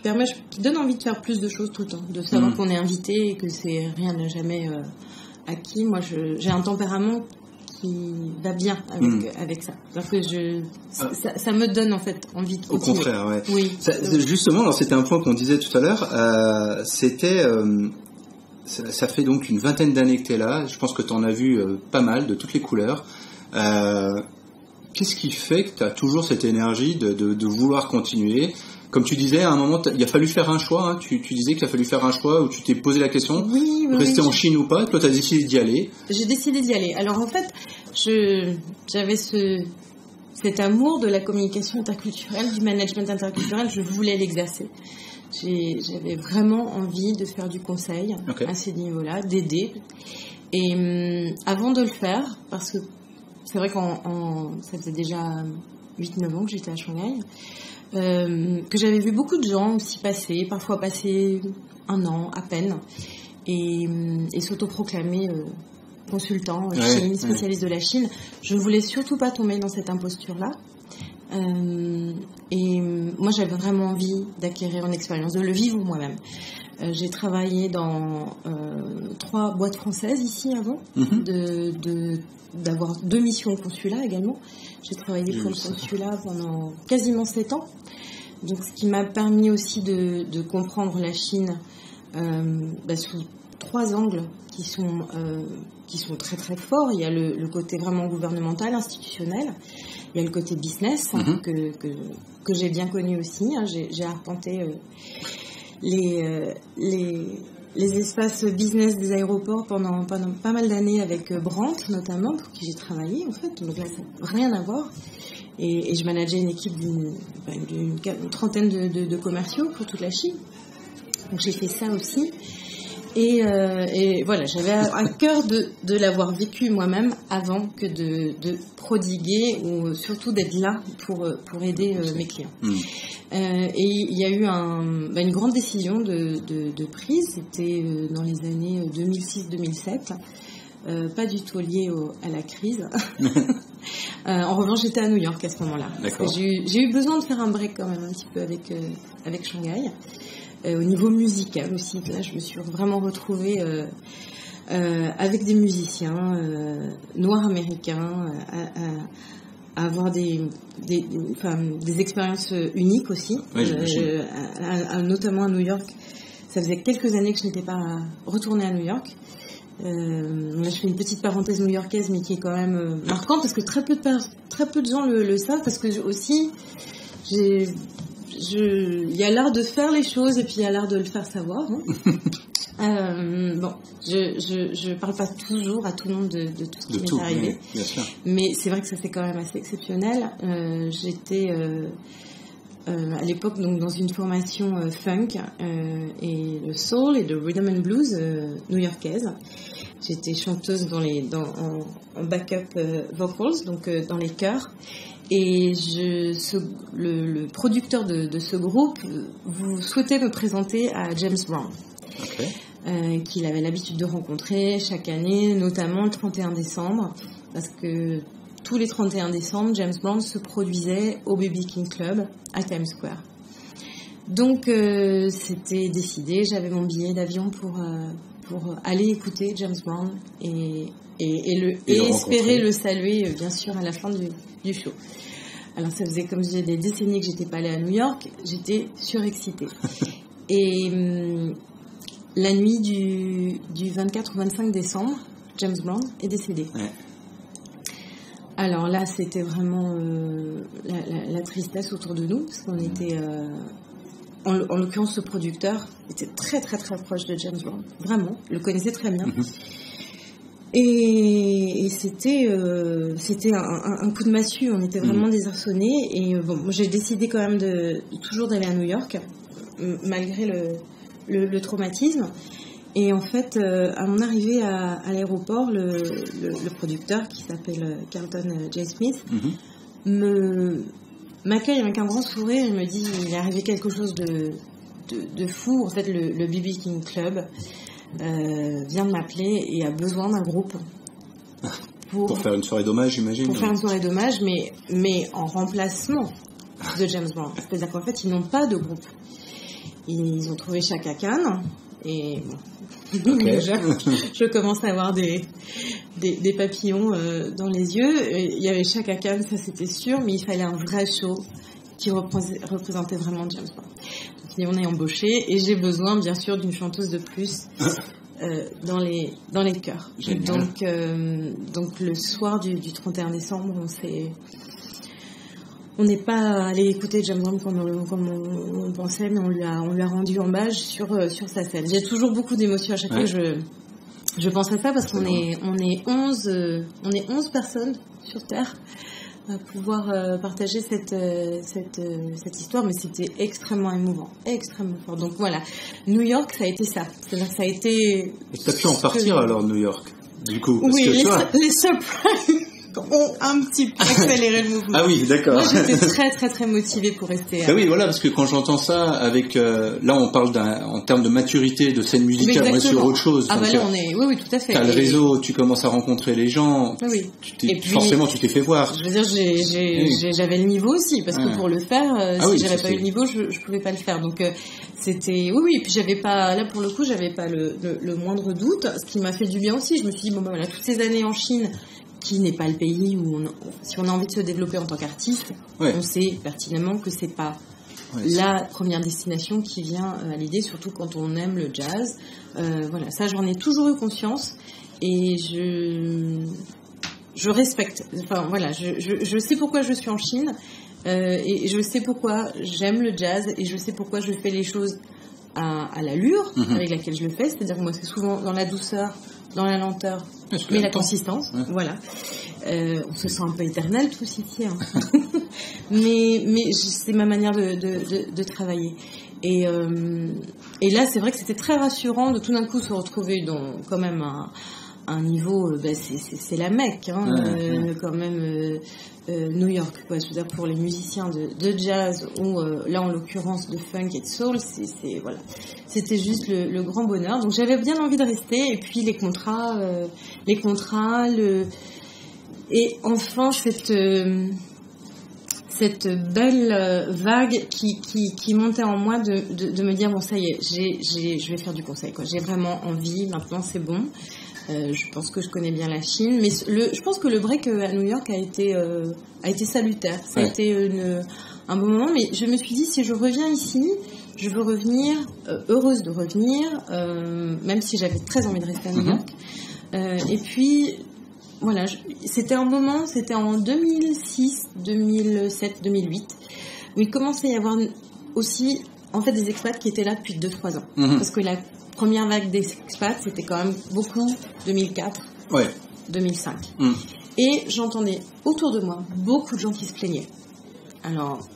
permet, qui donne envie de faire plus de choses tout le temps, de savoir qu'on est invité et que rien n'a jamais acquis. Moi, j'ai un tempérament qui va bien avec ça. Parce que ça me donne en fait envie de continuer. Au contraire, ouais. Oui. Justement, alors, c'était un point qu'on disait tout à l'heure. Ça fait donc une 20aine d'années que tu es là. Je pense que tu en as vu pas mal, de toutes les couleurs. Qu'est-ce qui fait que tu as toujours cette énergie de vouloir continuer, Comme tu disais, à un moment, il a fallu faire un choix. Hein. Tu disais qu'il a fallu faire un choix où tu t'es posé la question, rester en Chine ou pas. Toi, tu as décidé d'y aller. J'ai décidé d'y aller. Alors en fait, j'avais cet amour de la communication interculturelle, du management interculturel. Je voulais l'exercer. J'avais vraiment envie de faire du conseil à ces niveaux-là, d'aider. Et avant de le faire, parce que c'est vrai ça faisait déjà 8-9 ans que j'étais à Shanghai, que j'avais vu beaucoup de gens aussi parfois passer 1 an à peine, et s'autoproclamer consultant Chine, spécialiste de la Chine. Je ne voulais surtout pas tomber dans cette imposture-là. Et moi, j'avais vraiment envie d'acquérir une expérience, de le vivre moi-même. J'ai travaillé dans 3 boîtes françaises ici avant, d'avoir 2 missions au consulat également. J'ai travaillé pour le consulat pendant quasiment 7 ans. Donc, ce qui m'a permis aussi de comprendre la Chine sous 3 angles qui sont très très forts. Il y a le côté vraiment gouvernemental, institutionnel. Il y a le côté business que j'ai bien connu aussi. J'ai arpenté les espaces business des aéroports pendant pas mal d'années avec Brandt notamment, pour qui j'ai travaillé en fait. Donc là, ça n'a rien à voir. Et je manageais une équipe d'une 30aine de commerciaux pour toute la Chine. Donc j'ai fait ça aussi. Et voilà, j'avais à cœur de l'avoir vécu moi-même avant que de prodiguer, ou surtout d'être là pour aider mes clients. Et il y a eu une grande décision de prise, c'était dans les années 2006-2007, pas du tout lié à la crise. En revanche, j'étais à New York à ce moment-là. J'ai eu besoin de faire un break quand même un petit peu avec Shanghai. Au niveau musical aussi, là, je me suis vraiment retrouvée avec des musiciens noirs américains, à avoir des expériences uniques aussi, notamment à New York. Ça faisait quelques années que je n'étais pas retournée à New York. Là, je fais une petite parenthèse new-yorkaise, mais qui est quand même marquante, parce que très peu de gens le savent, parce que aussi il y a l'art de faire les choses et puis il y a l'art de le faire savoir. Je parle pas toujours à tout le monde de tout ce qui m'est arrivé, mais c'est vrai que ça c'est quand même assez exceptionnel. J'étais à l'époque donc dans une formation funk et le soul et le rhythm and blues new-yorkaise. J'étais chanteuse en backup vocals, donc dans les chœurs. Et le producteur de ce groupe vous souhaitait me présenter à James Brown, qu'il avait l'habitude de rencontrer chaque année, notamment le 31 décembre, parce que tous les 31 décembre, James Brown se produisait au BB King Club à Times Square. Donc c'était décidé, j'avais mon billet d'avion pour aller écouter James Brown et espérer le saluer bien sûr à la fin du show. Alors ça faisait, comme je disais, des décennies que j'étais pas allée à New York, j'étais surexcitée. Et la nuit du 24 ou 25 décembre, James Brown est décédé. Alors là, c'était vraiment la tristesse autour de nous, parce qu'on était... En l'occurrence, ce producteur était très très très proche de James Brown, vraiment, le connaissait très bien. Et c'était un coup de massue, on était vraiment désarçonnés. Et moi j'ai décidé quand même toujours d'aller à New York, malgré le traumatisme. Et en fait, à mon arrivée à l'aéroport, le producteur, qui s'appelle Carlton J. Smith, m'accueille avec un grand sourire et me dit il est arrivé quelque chose de fou. En fait, le BB King Club vient de m'appeler et a besoin d'un groupe pour faire une soirée d'hommage, j'imagine. Pour faire une soirée d'hommage, mais en remplacement de James Brown. C'est-à-dire qu'en fait, ils n'ont pas de groupe. Ils ont trouvé Chaka Khan et je commence à avoir des papillons dans les yeux. Il y avait Chaka Khan, ça c'était sûr, mais il fallait un vrai show qui représentait vraiment James Brown. Donc on est embauché et j'ai besoin bien sûr d'une chanteuse de plus dans les chœurs. Donc le soir du 31 décembre, On n'est pas allé écouter James Brown comme on pensait, mais on lui a rendu hommage sur sa scène. J'ai toujours beaucoup d'émotions à chaque fois que je pense à ça, parce qu'on est 11 personnes sur Terre à pouvoir partager cette histoire, mais c'était extrêmement émouvant, extrêmement fort. Donc voilà, New York, ça a été ça. C'est-à-dire que ça a été... Et t'as pu en partir alors, New York, du coup, parce oui, que les surprises ont un petit peu accéléré le mouvement. Ah oui, d'accord. Moi, j'étais très très très motivée pour rester. Oui, voilà, parce que quand j'entends ça, avec là, on parle en termes de maturité de scène musicale, on est sur autre chose. Ah bah là, oui, tout à fait. T'as le réseau, tu commences à rencontrer les gens. Oui. Et puis, forcément, tu t'es fait voir. Je veux dire, j'avais le niveau aussi, parce que pour le faire, si j'avais pas eu le niveau, je pouvais pas le faire. Donc c'était oui. Et puis j'avais pas, là pour le coup, j'avais pas le moindre doute. Ce qui m'a fait du bien aussi. Je me suis dit bon bah voilà, toutes ces années en Chine, qui n'est pas le pays où si on a envie de se développer en tant qu'artiste, on sait pertinemment que c'est pas la première destination qui vient à l'idée, surtout quand on aime le jazz. Voilà, ça j'en ai toujours eu conscience, et je respecte. Enfin voilà, je sais pourquoi je suis en Chine, et je sais pourquoi j'aime le jazz, et je sais pourquoi je fais les choses à l'allure avec laquelle je le fais. C'est-à-dire que moi, c'est souvent dans la douceur, dans la lenteur, mais la consistance. Voilà. On se sent un peu éternel tous ici, hein. mais c'est ma manière de travailler. Et là, c'est vrai que c'était très rassurant de tout d'un coup se retrouver dans quand même un niveau, c'est la Mecque, hein, quand même, New York, quoi. Je veux dire, pour les musiciens de jazz, ou là en l'occurrence de funk et de soul, voilà, c'était juste le grand bonheur. Donc j'avais bien envie de rester, et puis les contrats, et enfin cette belle vague qui montait en moi de me dire bon, ça y est, je vais faire du conseil, quoi. J'ai vraiment envie, maintenant c'est bon. Je pense que je connais bien la Chine, mais je pense que le break à New York a été salutaire. Ça a été un bon moment, mais je me suis dit, si je reviens ici, je veux revenir heureuse de revenir, même si j'avais très envie de rester à New York. Et puis voilà, c'était un moment, c'était en 2006, 2007, 2008, où il commençait à y avoir aussi en fait des expats qui étaient là depuis 2-3 ans, parce que la première vague d'expats, c'était quand même beaucoup 2004, 2005. Et j'entendais autour de moi beaucoup de gens qui se plaignaient. Alors,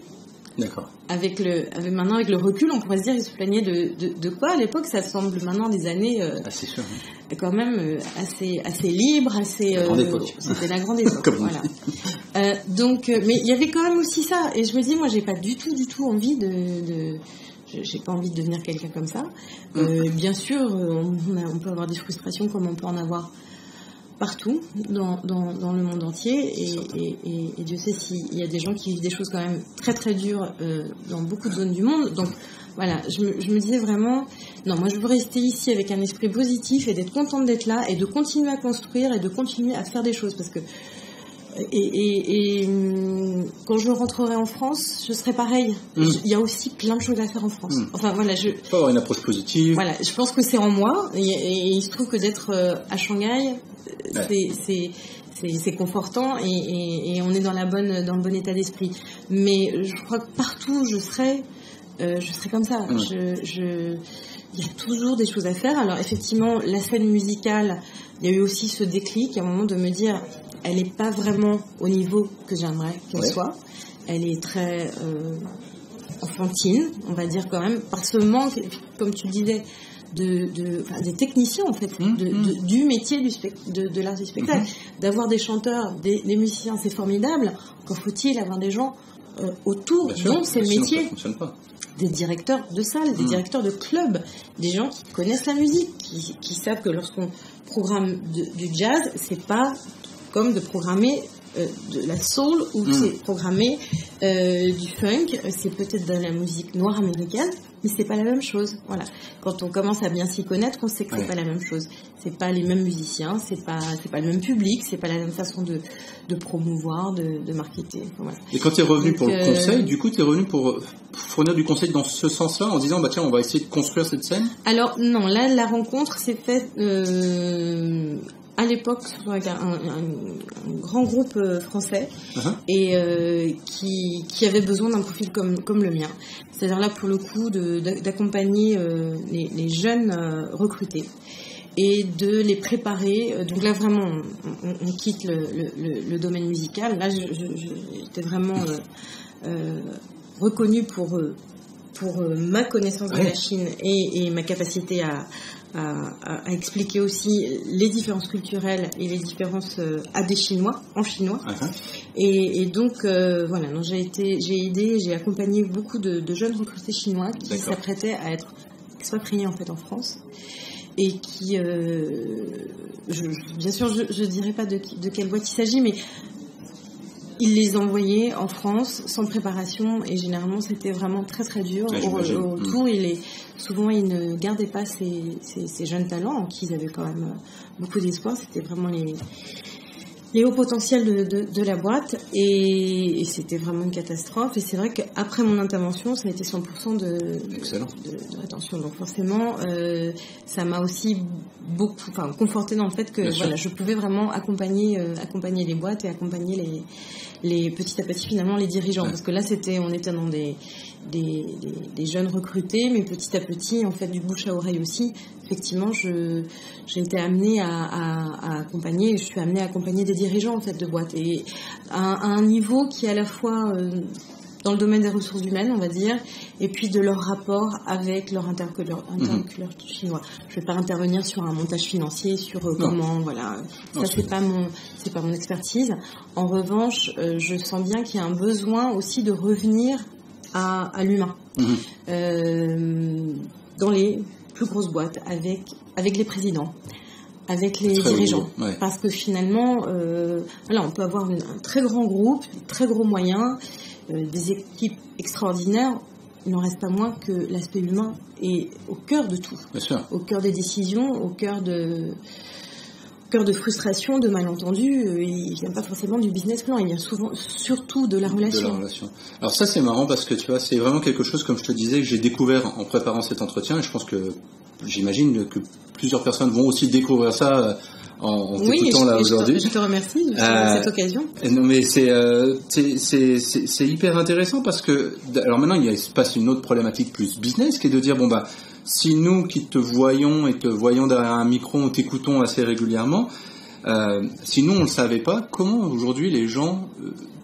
d'accord. Maintenant, avec le recul, on pourrait se dire qu'ils se plaignaient de quoi à l'époque. Ça semble maintenant des années c'est sûr, quand même assez libres, assez. La grande époque. C'était la grande époque. Voilà. Donc, mais il y avait quand même aussi ça. Et je me dis, moi, j'ai pas du tout envie j'ai pas envie de devenir quelqu'un comme ça. Bien sûr, on peut avoir des frustrations comme on peut en avoir partout dans le monde entier, et Dieu sait s'il y a des gens qui vivent des choses quand même très très dures dans beaucoup de zones du monde. Donc voilà, je me disais vraiment, non, moi je veux rester ici avec un esprit positif et d'être contente d'être là et de continuer à construire et de continuer à faire des choses, parce que quand je rentrerai en France, je serai pareil. Il y a aussi plein de choses à faire en France. Enfin voilà, il faut avoir une approche positive. Voilà, je pense que c'est en moi, et il se trouve que d'être à Shanghai, c'est confortant, et on est dans le bon état d'esprit. Mais je crois que partout je serai comme ça. Il y a toujours des choses à faire. Alors effectivement, la scène musicale, il y a eu aussi ce déclic à un moment de me dire, elle n'est pas vraiment au niveau que j'aimerais qu'elle soit. Elle est très enfantine, on va dire quand même, par ce manque, comme tu le disais, des techniciens en fait, du métier de l'art du spectacle. D'avoir des chanteurs, des musiciens, c'est formidable. Encore faut-il avoir des gens autour, dont c'est le métier. Ça fonctionne pas. Des directeurs de salles, des directeurs de clubs, des gens qui connaissent la musique, qui savent que lorsqu'on programme du jazz, c'est pas comme de programmer de la soul, ou c'est programmer du funk, c'est peut-être de la musique noire américaine, mais c'est pas la même chose. Voilà. Quand on commence à bien s'y connaître, on sait que c'est pas la même chose. C'est pas les mêmes musiciens, c'est pas le même public, c'est pas la même façon de promouvoir, de marketer. Voilà. Et quand tu es revenu pour le conseil, du coup tu es revenu pour fournir du conseil dans ce sens-là, en disant bah tiens, on va essayer de construire cette scène. Alors non, là la rencontre s'est faite à l'époque avec un grand groupe français et qui avait besoin d'un profil comme le mien. C'est-à-dire là pour le coup d'accompagner les jeunes recrutés et de les préparer. Donc là vraiment on quitte le domaine musical. Là j'étais vraiment reconnue pour ma connaissance de la Chine et ma capacité à expliquer aussi les différences culturelles et les différences à des Chinois, en chinois. Et donc, voilà, donc j'ai accompagné beaucoup de jeunes recrutés chinois qui s'apprêtaient à être expatriés en fait en France. Et qui, bien sûr, je dirais pas de quelle boîte il s'agit, mais il les envoyait en France sans préparation et généralement c'était vraiment très très dur autour. Souvent ils ne gardaient pas ces jeunes talents en qui ils avaient quand même beaucoup d'espoir. C'était vraiment les hauts potentiels de la boîte et c'était vraiment une catastrophe. Et c'est vrai qu'après mon intervention ça a été 100% de rétention. Donc forcément ça m'a aussi beaucoup conforté dans le fait que je pouvais vraiment accompagner les boîtes et accompagner les petit à petit finalement les dirigeants, parce que là on était dans des jeunes recrutés, mais petit à petit en fait du bouche à oreille aussi. Effectivement, j'ai été amenée à accompagner, je suis amenée à accompagner des dirigeants en fait de boîtes et à un niveau qui est à la fois dans le domaine des ressources humaines, on va dire, et puis de leur rapport avec leur interlocuteur chinois. Je vais pas intervenir sur un montage financier, sur comment, voilà, ça c'est pas mon expertise. En revanche, je sens bien qu'il y a un besoin aussi de revenir à l'humain dans les plus grosses boîtes, avec les présidents, avec les dirigeants, parce que finalement, on peut avoir un très grand groupe, très gros moyens, des équipes extraordinaires. Il n'en reste pas moins que l'aspect humain est au cœur de tout, au cœur des décisions, au cœur de frustration, de malentendus. Il vient pas forcément du business plan, il vient souvent surtout de la relation. Alors ça c'est marrant parce que tu vois, c'est vraiment quelque chose, comme je te disais, que j'ai découvert en préparant cet entretien, et je pense que j'imagine que plusieurs personnes vont aussi découvrir ça en t'écoutant là aujourd'hui. Je te remercie pour cette occasion. Non mais c'est hyper intéressant parce que alors maintenant il se passe une autre problématique plus business qui est de dire si nous qui te voyons et te voyons derrière un micro, on t'écoutons assez régulièrement, si nous on le savait pas, comment aujourd'hui les gens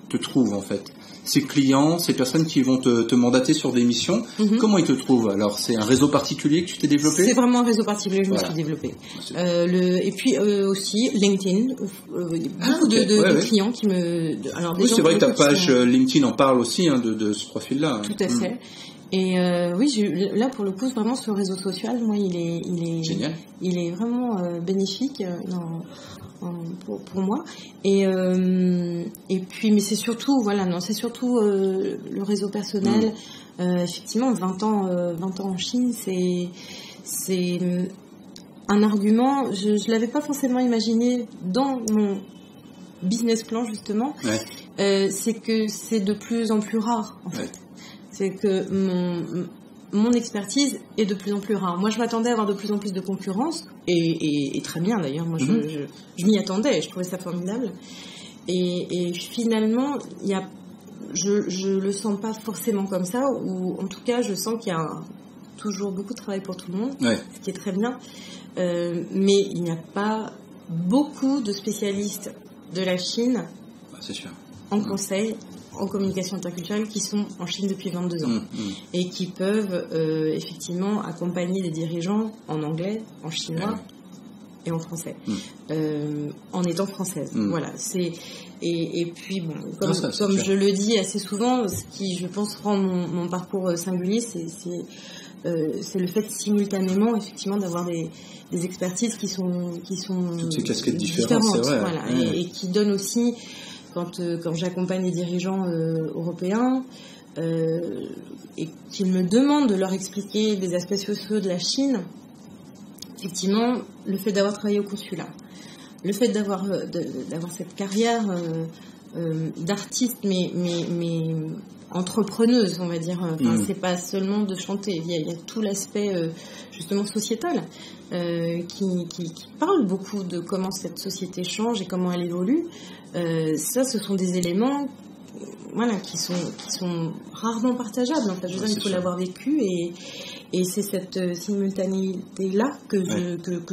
te trouvent en fait? Ces clients, ces personnes qui vont te mandater sur des missions, comment ils te trouvent? Alors, c'est un réseau particulier que tu t'es développé? C'est vraiment un réseau particulier que je me suis développé. Et puis aussi LinkedIn, beaucoup de clients qui me... Alors, c'est vrai que ta page LinkedIn en parle aussi de ce profil-là. Tout à fait. Et là pour le coup vraiment ce réseau social, moi il est génial. Il est vraiment bénéfique pour moi. Et puis mais c'est surtout le réseau personnel. Effectivement 20 ans en Chine, c'est un argument. Je l'avais pas forcément imaginé dans mon business plan justement. C'est que c'est de plus en plus rare en fait. C'est que mon expertise est de plus en plus rare. Moi, je m'attendais à avoir de plus en plus de concurrence, et très bien d'ailleurs. Moi, je m'y attendais, je trouvais ça formidable. Et finalement, je le sens pas forcément comme ça, ou en tout cas, je sens qu'il y a toujours beaucoup de travail pour tout le monde, ce qui est très bien. Mais il n'y a pas beaucoup de spécialistes de la Chine c'est sûr. En conseil, en communication interculturelle, qui sont en Chine depuis 22 ans et qui peuvent effectivement accompagner des dirigeants en anglais, en chinois et en français, en étant française. Voilà, et puis bon, comme je le dis assez souvent, ce qui je pense rend mon parcours singulier, c'est le fait simultanément effectivement d'avoir des expertises qui sont toutes ces casquettes différentes, c'est vrai. Voilà, et qui donnent aussi quand j'accompagne les dirigeants européens et qu'ils me demandent de leur expliquer des aspects sociaux de la Chine, effectivement, le fait d'avoir travaillé au consulat, le fait d'avoir cette carrière d'artiste, mais entrepreneuse, on va dire. Enfin, c'est pas seulement de chanter. Il y a tout l'aspect justement sociétal qui parle beaucoup de comment cette société change et comment elle évolue. Ça, ce sont des éléments, voilà, qui sont rarement partageables. En fait, je veux dire, il faut l'avoir vécu et c'est cette simultanéité-là que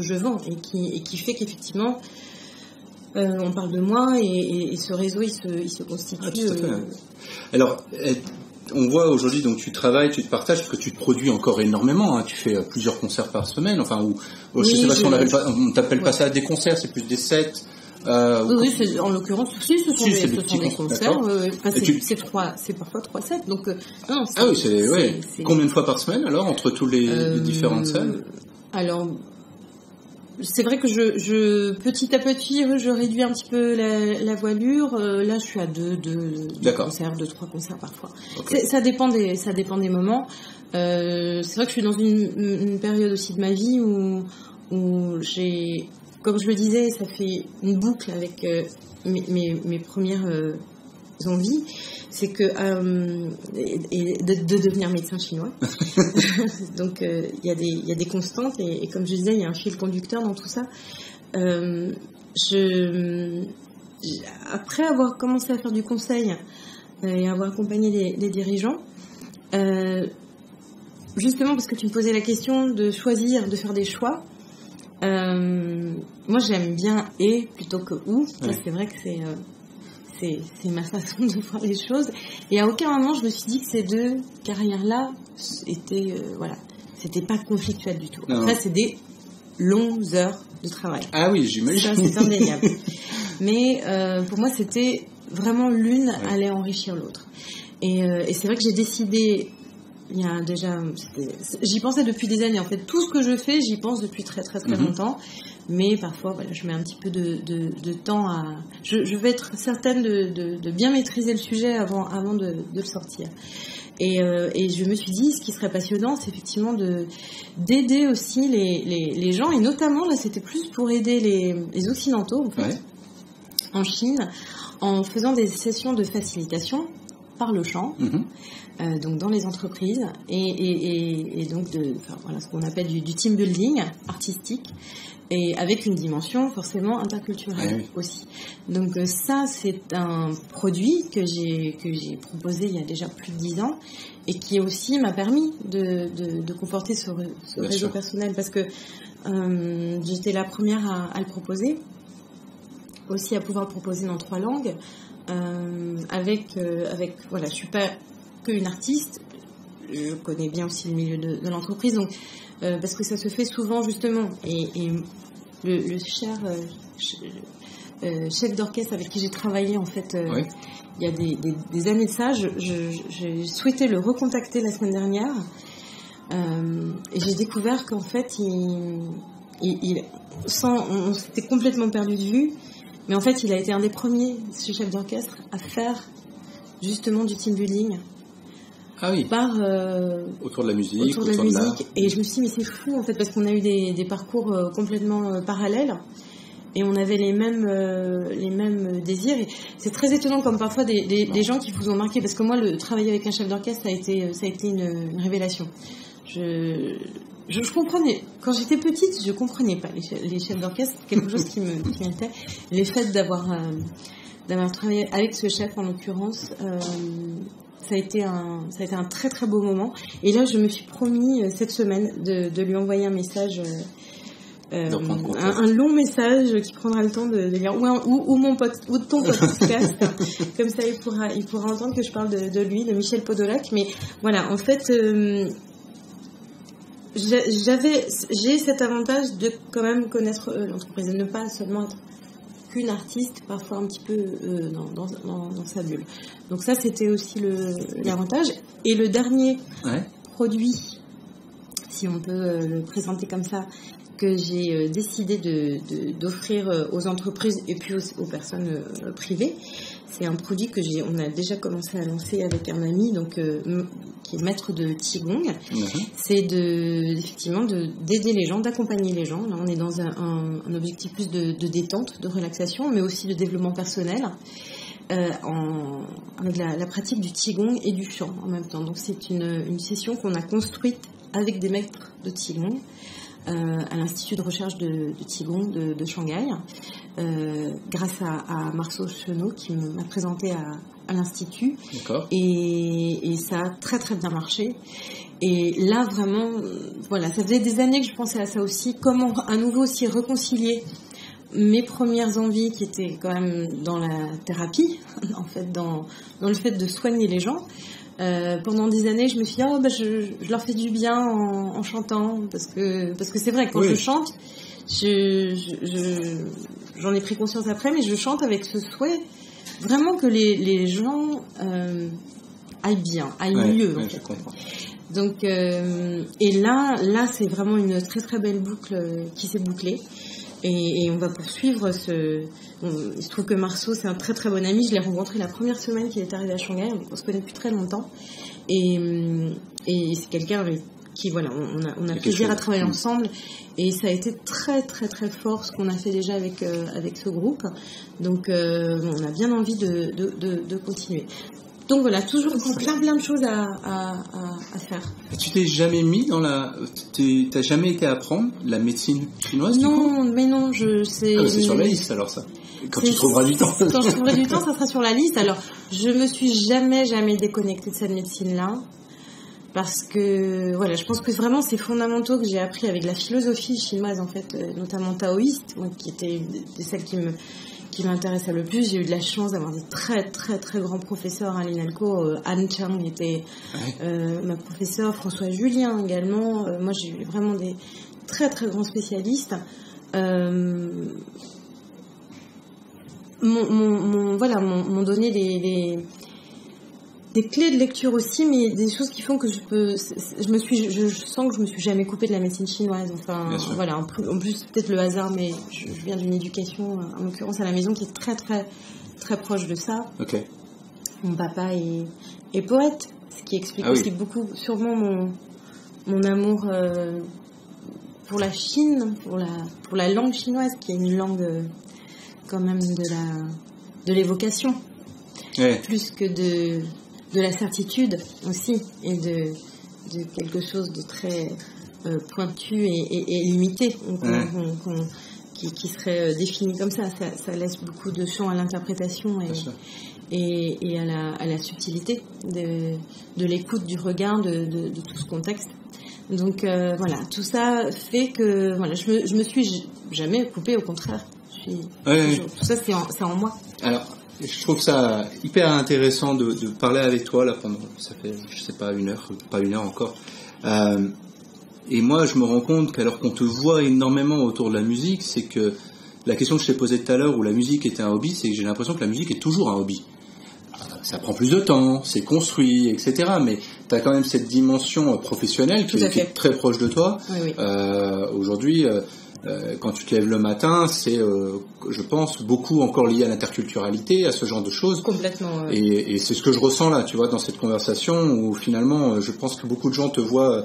je vends et qui fait qu'effectivement, on parle de moi et ce réseau, il se constitue. Ah, tout à fait. Alors, on voit aujourd'hui, donc tu travailles, tu te partages, parce que tu te produis encore énormément. Hein, tu fais plusieurs concerts par semaine. Enfin, je sais pas si on t'appelle pas ça des concerts, c'est plus des sets. Oui, en l'occurrence, ce sont des concerts. C'est parfois 3 sets. Donc, non, combien de fois par semaine alors entre tous les différentes salles? Alors, c'est vrai que je petit à petit, je réduis un petit peu la voilure. Là, je suis à 2 concerts, 2-3 concerts parfois. Okay. Ça dépend des moments. C'est vrai que je suis dans une période aussi de ma vie où j'ai, comme je le disais, ça fait une boucle avec mes premières envies. C'est que de devenir médecin chinois. Donc il y a des constantes et comme je disais, il y a un fil conducteur dans tout ça. Après avoir commencé à faire du conseil et avoir accompagné les dirigeants, justement parce que tu me posais la question de choisir, de faire des choix. Moi j'aime bien et plutôt que ou. Ça, c'est vrai que c'est ma façon de voir les choses. Et à aucun moment, je me suis dit que ces 2 carrières-là étaient, c'était pas conflictuel du tout. Après, c'est des longues heures de travail. Ah oui, j'imagine. Ça, c'est indéniable. Mais pour moi, c'était vraiment l'une allait enrichir l'autre. Et c'est vrai que j'ai décidé, il y a déjà, j'y pensais depuis des années. En fait, tout ce que je fais, j'y pense depuis très très très longtemps. Mais parfois, je mets un petit peu de temps à... Je vais être certaine de bien maîtriser le sujet avant de le sortir. Et je me suis dit, ce qui serait passionnant, c'est effectivement d'aider aussi les gens. Et notamment, là, c'était plus pour aider les Occidentaux, en fait, en Chine, en faisant des sessions de facilitation par le chant. Donc dans les entreprises et donc ce qu'on appelle du team building artistique et avec une dimension forcément interculturelle aussi. Donc ça, c'est un produit que j'ai proposé il y a déjà plus de 10 ans et qui aussi m'a permis de conforter ce réseau personnel parce que j'étais la première à le proposer, aussi à pouvoir le proposer dans 3 langues avec je suis pas qu'une artiste, je connais bien aussi le milieu de l'entreprise, donc parce que ça se fait souvent justement et le cher chef d'orchestre avec qui j'ai travaillé en fait il y a des années de ça, j'ai souhaité le recontacter la semaine dernière et j'ai découvert qu'en fait on s'était complètement perdu de vue, mais en fait il a été un des premiers, ce chef d'orchestre, à faire justement du team building. Ah oui. Autour de la musique, autour de la musique. Et je me suis dit, mais c'est fou en fait, parce qu'on a eu des parcours complètement parallèles et on avait les mêmes désirs. Et c'est très étonnant comme parfois des gens qui vous ont marqué, parce que moi, le travail avec un chef d'orchestre, ça a été une révélation. Je comprenais, quand j'étais petite, je comprenais pas les chefs d'orchestre, quelque chose qui m'était. Les faits d'avoir travaillé avec ce chef en l'occurrence. Ça a été un très très beau moment. Et là, je me suis promis cette semaine de lui envoyer un message, un long message qui prendra le temps de lire ou ton podcast. Comme ça, il pourra entendre que je parle de lui, de Michel Podolak. Mais voilà, en fait, j'ai cet avantage de quand même connaître l'entreprise, de ne pas seulement être qu'une artiste, parfois un petit peu dans sa bulle. Donc ça, c'était aussi l'avantage. Et le dernier produit, si on peut le présenter comme ça, que j'ai décidé d'offrir aux entreprises et puis aux personnes privées, c'est un produit que on a déjà commencé à lancer avec un ami, donc qui est maître de Qigong. C'est effectivement d'aider les gens, d'accompagner les gens. Là, on est dans un objectif plus de détente, de relaxation, mais aussi de développement personnel. avec la pratique du Qigong et du chant en même temps. Donc c'est une session qu'on a construite avec des maîtres de Qigong à l'Institut de recherche de Qigong de Shanghai, grâce à Marceau Chenot qui m'a présenté à l'Institut. D'accord. Et ça a très très bien marché. Et là vraiment, voilà, ça faisait des années que je pensais à ça aussi, comment à nouveau aussi réconcilier mes premières envies qui étaient quand même dans la thérapie, en fait, dans le fait de soigner les gens. Pendant des années, je me suis dit, je leur fais du bien en chantant, parce que c'est vrai, quand je chante, j'en ai pris conscience après, mais je chante avec ce souhait vraiment que les gens aillent bien, aillent mieux. En fait. Je comprends. Donc, et là, c'est vraiment une très très belle boucle qui s'est bouclée. Et on va poursuivre il se trouve que Marceau, c'est un très très bon ami. Je l'ai rencontré la première semaine qu'il est arrivé à Shanghai. On se connaît depuis très longtemps. Et c'est quelqu'un avec qui, voilà, on a plaisir à travailler ensemble. Et ça a été très très très fort ce qu'on a fait déjà avec ce groupe. Donc, on a bien envie de continuer. Donc voilà, toujours plein de choses à faire. Et tu t'es jamais mis t'as jamais été apprendre la médecine chinoise? Non, mais non, c'est sur la liste alors ça. Quand tu trouveras du temps. Quand je trouverai du temps, ça sera sur la liste. Alors, je me suis jamais déconnectée de cette médecine-là. Parce que, voilà, je pense que vraiment c'est fondamentaux que j'ai appris avec la philosophie chinoise, en fait, notamment taoïste, moi, qui était celle qui m'intéressait le plus. J'ai eu de la chance d'avoir des très très très grands professeurs à l'INALCO. Anne Chang était ma professeure, François Julien également. Moi j'ai eu vraiment des très très grands spécialistes. M'ont donné des clés de lecture aussi, mais des choses qui font que je sens que je me suis jamais coupée de la médecine chinoise. Enfin, voilà, en plus peut-être le hasard, mais je viens d'une éducation, en l'occurrence à la maison, qui est très très très proche de ça. Ok. Mon papa est poète, ce qui explique aussi beaucoup, sûrement mon amour pour la Chine, pour la langue chinoise, qui est une langue quand même de l'évocation, plus que de la certitude aussi, et de quelque chose de très pointu et limité, qui serait défini comme ça. Ça laisse beaucoup de champ à l'interprétation et à la subtilité de l'écoute, du regard, de tout ce contexte. Donc voilà, tout ça fait que voilà, je me suis jamais coupée, au contraire. Tout ça c'est en moi. Alors, je trouve ça hyper intéressant de parler avec toi là pendant, ça fait, je sais pas, pas une heure encore. Et moi, je me rends compte qu'alors qu'on te voit énormément autour de la musique, c'est que la question que je t'ai posée tout à l'heure, où la musique était un hobby, c'est que j'ai l'impression que la musique est toujours un hobby. Ça prend plus de temps, c'est construit, etc. Mais tu as quand même cette dimension professionnelle qui est très proche de toi. Oui. Aujourd'hui, quand tu te lèves le matin, c'est, je pense, beaucoup encore lié à l'interculturalité, à ce genre de choses. Complètement. Et c'est ce que je ressens là, tu vois, dans cette conversation, où finalement, je pense que beaucoup de gens te voient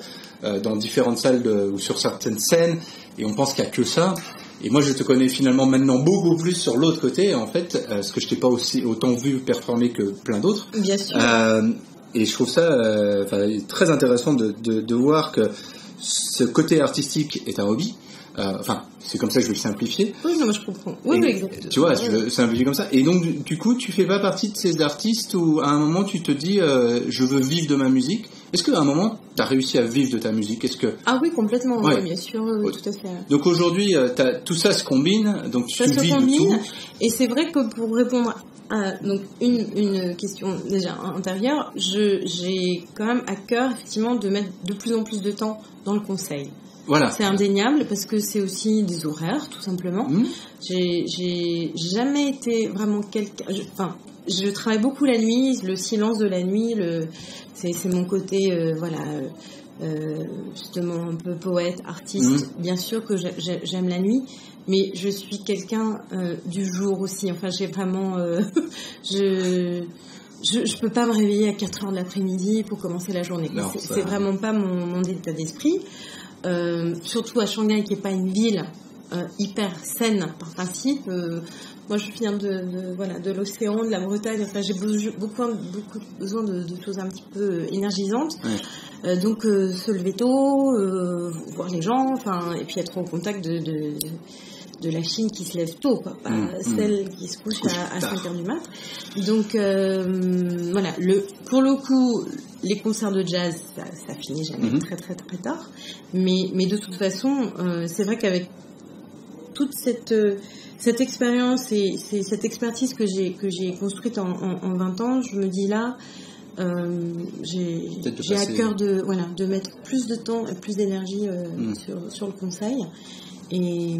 dans différentes salles ou sur certaines scènes, et on pense qu'il n'y a que ça. Et moi, je te connais finalement maintenant beaucoup plus sur l'autre côté, en fait, parce que je t'ai pas autant vu performer que plein d'autres. Bien sûr. Et je trouve ça très intéressant de voir que ce côté artistique est un hobby. C'est comme ça que je vais le simplifier. Oui, non, mais je comprends. Oui, exactement. Tu vois, je le simplifie comme ça. Et donc, du coup, tu fais pas partie de ces artistes où, à un moment, tu te dis, je veux vivre de ma musique. Est-ce qu'à un moment, tu as réussi à vivre de ta musique? Ah oui, complètement. Ouais. Oui, bien sûr, oui, tout à fait. Donc aujourd'hui, tout ça se combine. Donc tu vis de tout. Et c'est vrai que pour répondre à donc une question déjà antérieure, j'ai quand même à cœur, effectivement, de mettre de plus en plus de temps dans le conseil. Voilà. C'est indéniable parce que c'est aussi des horaires, tout simplement. J'ai jamais été vraiment quelqu'un. Je travaille beaucoup la nuit, le silence de la nuit, c'est mon côté, justement un peu poète, artiste. Bien sûr que j'aime la nuit, mais je suis quelqu'un du jour aussi. Enfin, j'ai vraiment, je peux pas me réveiller à 4h de l'après-midi pour commencer la journée. Non, c'est vraiment pas mon état d'esprit. Surtout à Shanghai, qui est pas une ville hyper saine par principe. Moi, je viens de l'océan, de la Bretagne. Enfin, j'ai beaucoup besoin de choses un petit peu énergisantes. Ouais. Donc, se lever tôt, voir les gens, enfin, et puis être au contact de la Chine qui se lève tôt, quoi, pas celle qui se couche à 5h du mat. Donc, voilà. Pour le coup, les concerts de jazz, ça finit jamais très très très tard. Mais de toute façon, c'est vrai qu'avec toute cette expérience et cette expertise que j'ai construite en 20 ans, je me dis là, j'ai à cœur de mettre plus de temps et plus d'énergie sur le conseil. Et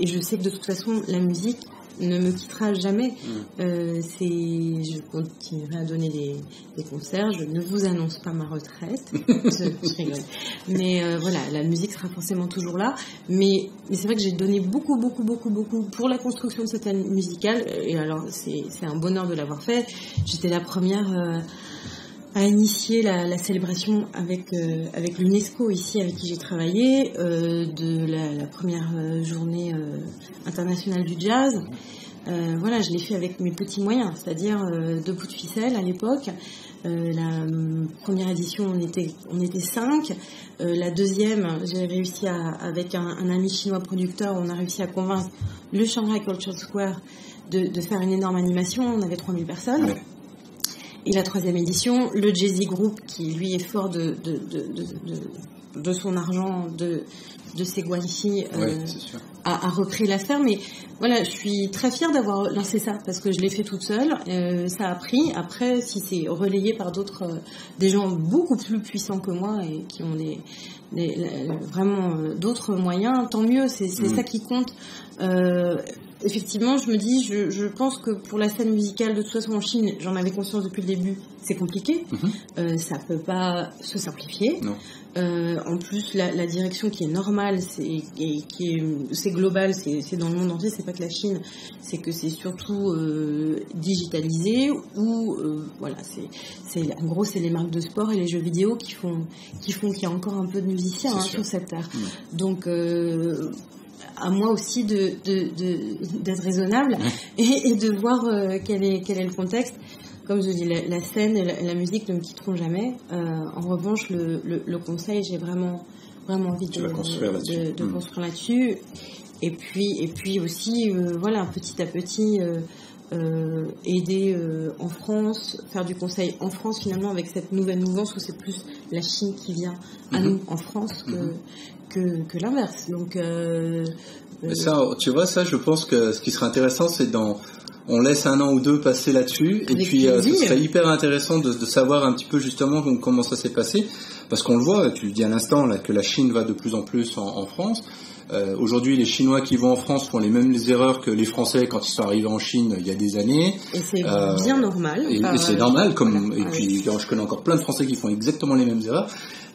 je sais que de toute façon, la musique ne me quittera jamais. Je continuerai à donner des concerts. Je ne vous annonce pas ma retraite. je rigole. Mais voilà, la musique sera forcément toujours là. Mais c'est vrai que j'ai donné beaucoup pour la construction de cette année musicale. Et alors, c'est un bonheur de l'avoir fait. J'étais la première à initier la célébration avec l'UNESCO ici, avec qui j'ai travaillé, de la première journée internationale du jazz. Voilà, je l'ai fait avec mes petits moyens, c'est-à-dire 2 bouts de ficelle à l'époque. La première édition, on était 5. La deuxième, j'ai réussi avec un ami chinois producteur, on a réussi à convaincre le Shanghai Culture Square de faire une énorme animation. On avait 3000 personnes. Ouais. Et la 3e édition, le Jazzy Group, qui lui est fort de son argent, de ses guanxi, a repris l'affaire. Mais voilà, je suis très fière d'avoir lancé ça, parce que je l'ai fait toute seule. Ça a pris. Après, si c'est relayé par des gens beaucoup plus puissants que moi et qui ont vraiment d'autres moyens, tant mieux. C'est ça qui compte. Effectivement, je me dis, je pense que pour la scène musicale, de toute façon en Chine, j'en avais conscience depuis le début, c'est compliqué. Ça peut pas se simplifier. Non. En plus, la direction qui est normale, c'est global, c'est dans le monde entier, c'est pas que la Chine, c'est que c'est surtout digitalisé ou voilà, en gros c'est les marques de sport et les jeux vidéo qui font qu'il y a encore un peu de musiciens sur cette terre. Donc à moi aussi d'être raisonnable et de voir quel est le contexte. Comme je dis, la scène et la musique ne me quitteront jamais. En revanche, le conseil, j'ai vraiment envie de construire là-dessus. Et puis aussi, voilà, petit à petit, aider en France, faire du conseil en France finalement avec cette nouvelle mouvance où c'est plus la Chine qui vient à nous en France que l'inverse. Donc, ça, tu vois, ça, je pense que ce qui serait intéressant, c'est on laisse 1 an ou 2 passer là-dessus, et puis ce serait hyper intéressant de savoir un petit peu justement comment ça s'est passé, parce qu'on le voit, tu le dis à l'instant là, que la Chine va de plus en plus en France. Aujourd'hui, les Chinois qui vont en France font les mêmes erreurs que les Français quand ils sont arrivés en Chine il y a des années. Et c'est bien normal. Et c'est normal, puis je connais encore plein de Français qui font exactement les mêmes erreurs.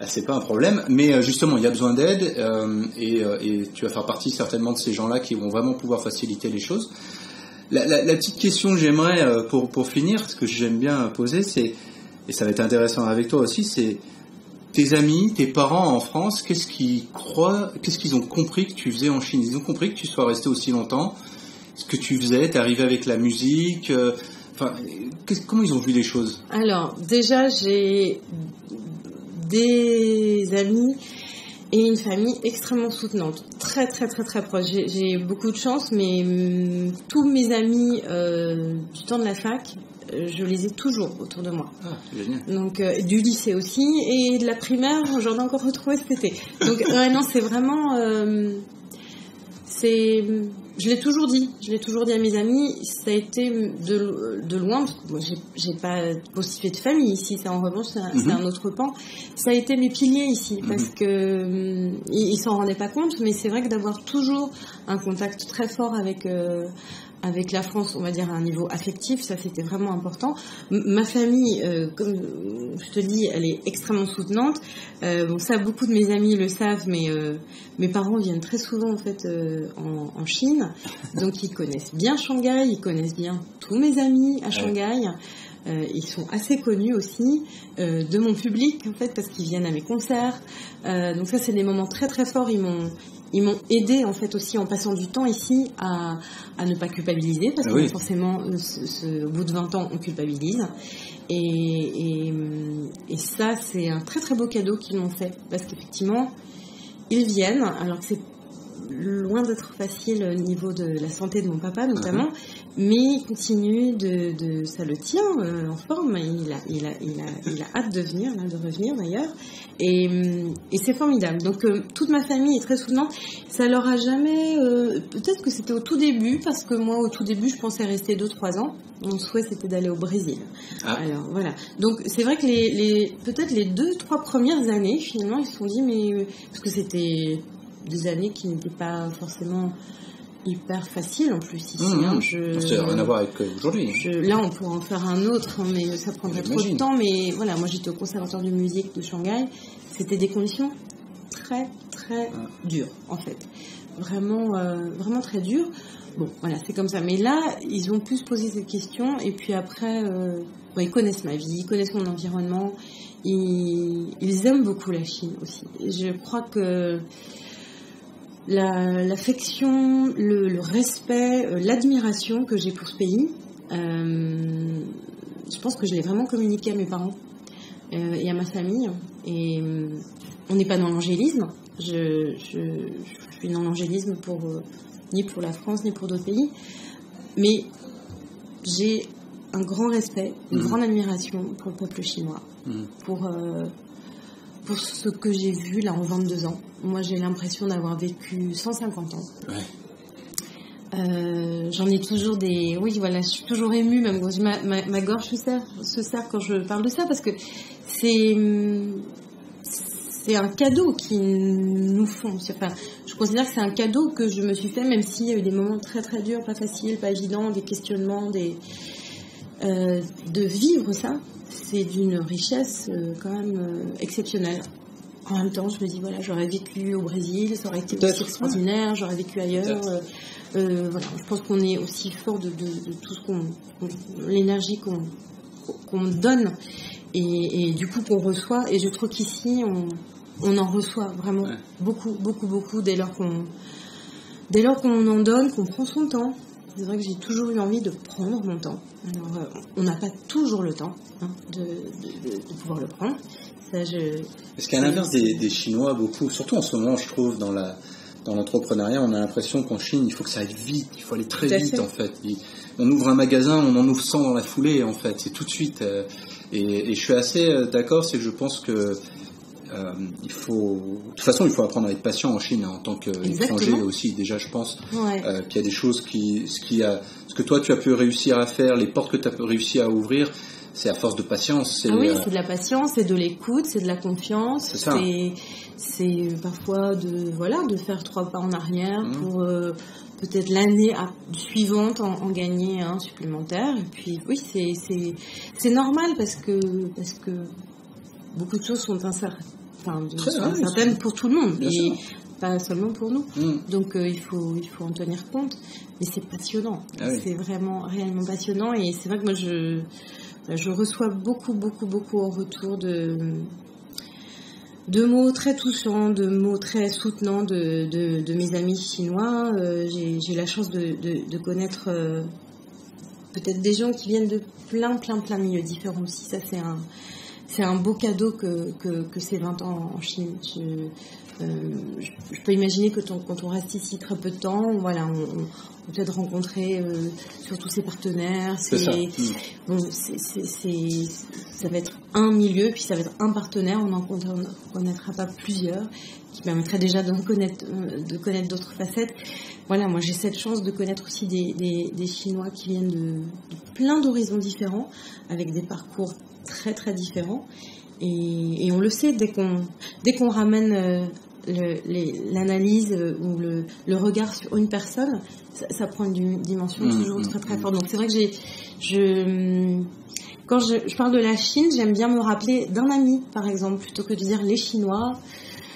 C'est pas un problème, mais justement, il y a besoin d'aide, et tu vas faire partie certainement de ces gens-là qui vont vraiment pouvoir faciliter les choses. La petite question que j'aimerais pour finir, ce que j'aime bien poser, c'est, et ça va être intéressant avec toi aussi, c'est tes amis, tes parents en France, qu'est-ce qu'ils ont compris que tu faisais en Chine? Ils ont compris que tu sois resté aussi longtemps, ce que tu faisais, t'es arrivé avec la musique, comment ils ont vu les choses? Alors, déjà, j'ai des amis et une famille extrêmement soutenante, très très très très proche. J'ai beaucoup de chance, mais tous mes amis du temps de la fac, je les ai toujours autour de moi. Ah, génial. Donc du lycée aussi, et de la primaire, j'en ai encore retrouvé cet été. Donc non, c'est vraiment, je l'ai toujours dit à mes amis, ça a été de loin, parce que moi j'ai pas constitué de famille ici, ça en revanche c'est un autre pan. Ça a été mes piliers ici, parce que ils s'en rendaient pas compte, mais c'est vrai que d'avoir toujours un contact très fort avec la France, on va dire à un niveau affectif, ça c'était vraiment important. Ma famille, comme je te dis, elle est extrêmement soutenante. Bon, ça, beaucoup de mes amis le savent, mais mes parents viennent très souvent en fait en Chine, donc ils connaissent bien Shanghai, ils connaissent bien tous mes amis à Shanghai. Ils sont assez connus aussi de mon public en fait, parce qu'ils viennent à mes concerts. Donc ça, c'est des moments très très forts. Ils ils m'ont aidé en fait aussi en passant du temps ici à ne pas culpabiliser, parce que forcément, au bout de 20 ans, on culpabilise. Et ça, c'est un très très beau cadeau qu'ils m'ont fait, parce qu'effectivement, ils viennent, alors que c'est loin d'être facile au niveau de la santé de mon papa notamment, mais il continue ça le tient en forme. Il a hâte de venir, de revenir d'ailleurs, et c'est formidable. Donc toute ma famille est très soutenante. Ça leur a jamais, peut-être que c'était au tout début, parce que moi au tout début je pensais rester 2-3 ans. Mon souhait c'était d'aller au Brésil. Alors voilà. Donc c'est vrai que peut-être les 2-3 premières années finalement ils se sont dit parce que c'était des années qui n'étaient pas forcément hyper faciles en plus ici. Ça n'a rien à voir avec aujourd'hui. Là, on pourrait en faire un autre, mais ça prendrait trop de temps. Mais voilà, moi j'étais au Conservatoire de musique de Shanghai. C'était des conditions très, très dures, en fait. Vraiment, vraiment très dures. Bon, voilà, c'est comme ça. Mais là, ils ont pu se poser cette question. Et puis après, ils connaissent ma vie, ils connaissent mon environnement. Ils aiment beaucoup la Chine aussi. Je crois que l'affection, le respect, l'admiration que j'ai pour ce pays, je pense que je l'ai vraiment communiqué à mes parents et à ma famille. Et on n'est pas dans l'angélisme. Je suis dans l'angélisme ni pour la France ni pour d'autres pays, mais j'ai un grand respect, une grande admiration pour le peuple chinois, pour ce que j'ai vu là en 22 ans. Moi, j'ai l'impression d'avoir vécu 150 ans. J'en ai toujours je suis toujours émue, même quand ma gorge se serre quand je parle de ça, parce que c'est un cadeau qu'ils nous font. Enfin, je considère que c'est un cadeau que je me suis fait, même s'il y a eu des moments très très durs, pas faciles, pas évidents, des questionnements, de vivre ça. C'est d'une richesse quand même exceptionnelle. En même temps, je me dis, voilà, j'aurais vécu au Brésil, ça aurait été aussi extraordinaire, j'aurais vécu ailleurs. Voilà, je pense qu'on est aussi fort de tout l'énergie qu'on donne et du coup qu'on reçoit. Et je trouve qu'ici, on en reçoit vraiment beaucoup, beaucoup, beaucoup dès lors qu'on en donne, qu'on prend son temps. C'est vrai que j'ai toujours eu envie de prendre mon temps. Alors, on n'a pas toujours le temps de pouvoir le prendre. Ça, parce qu'à l'inverse des Chinois, beaucoup, surtout en ce moment, je trouve, dans l'entrepreneuriat, on a l'impression qu'en Chine, il faut que ça aille vite, il faut aller très vite, en fait. On ouvre un magasin, on en ouvre 100 dans la foulée, en fait, c'est tout de suite. Et je suis assez d'accord, c'est que je pense que de toute façon, il faut apprendre à être patient en Chine, en tant qu'étranger aussi. Déjà, je pense qu'il y a des choses ce que toi tu as pu réussir à faire, les portes que tu as pu réussir à ouvrir, c'est à force de patience. C'est de la patience, c'est de l'écoute, c'est de la confiance. C'est parfois de faire 3 pas en arrière pour peut-être l'année suivante en gagner un supplémentaire. Et puis oui, c'est normal parce que beaucoup de choses sont incertaines pour tout le monde et pas seulement pour nous. Donc il faut en tenir compte. Mais c'est passionnant. C'est vraiment réellement passionnant. Et c'est vrai que moi je reçois beaucoup, beaucoup, beaucoup en retour de mots très touchants, de mots très soutenants de mes amis chinois. J'ai la chance de connaître peut-être des gens qui viennent de plein milieux différents aussi. Ça, c'est un beau cadeau que ces 20 ans en Chine. Je peux imaginer que quand on reste ici très peu de temps, voilà, on peut peut-être rencontrer surtout ses partenaires. Ça va être un milieu, puis ça va être un partenaire. On n'en connaîtra pas plusieurs, qui permettrait déjà de connaître d'autres facettes. Voilà, moi j'ai cette chance de connaître aussi des Chinois qui viennent de plein d'horizons différents, avec des parcours très très différents. Et on le sait, dès qu'on ramène l'analyse ou le regard sur une personne, ça prend une dimension toujours très très forte. Donc c'est vrai que quand je parle de la Chine, j'aime bien me rappeler d'un ami, par exemple, plutôt que de dire les Chinois.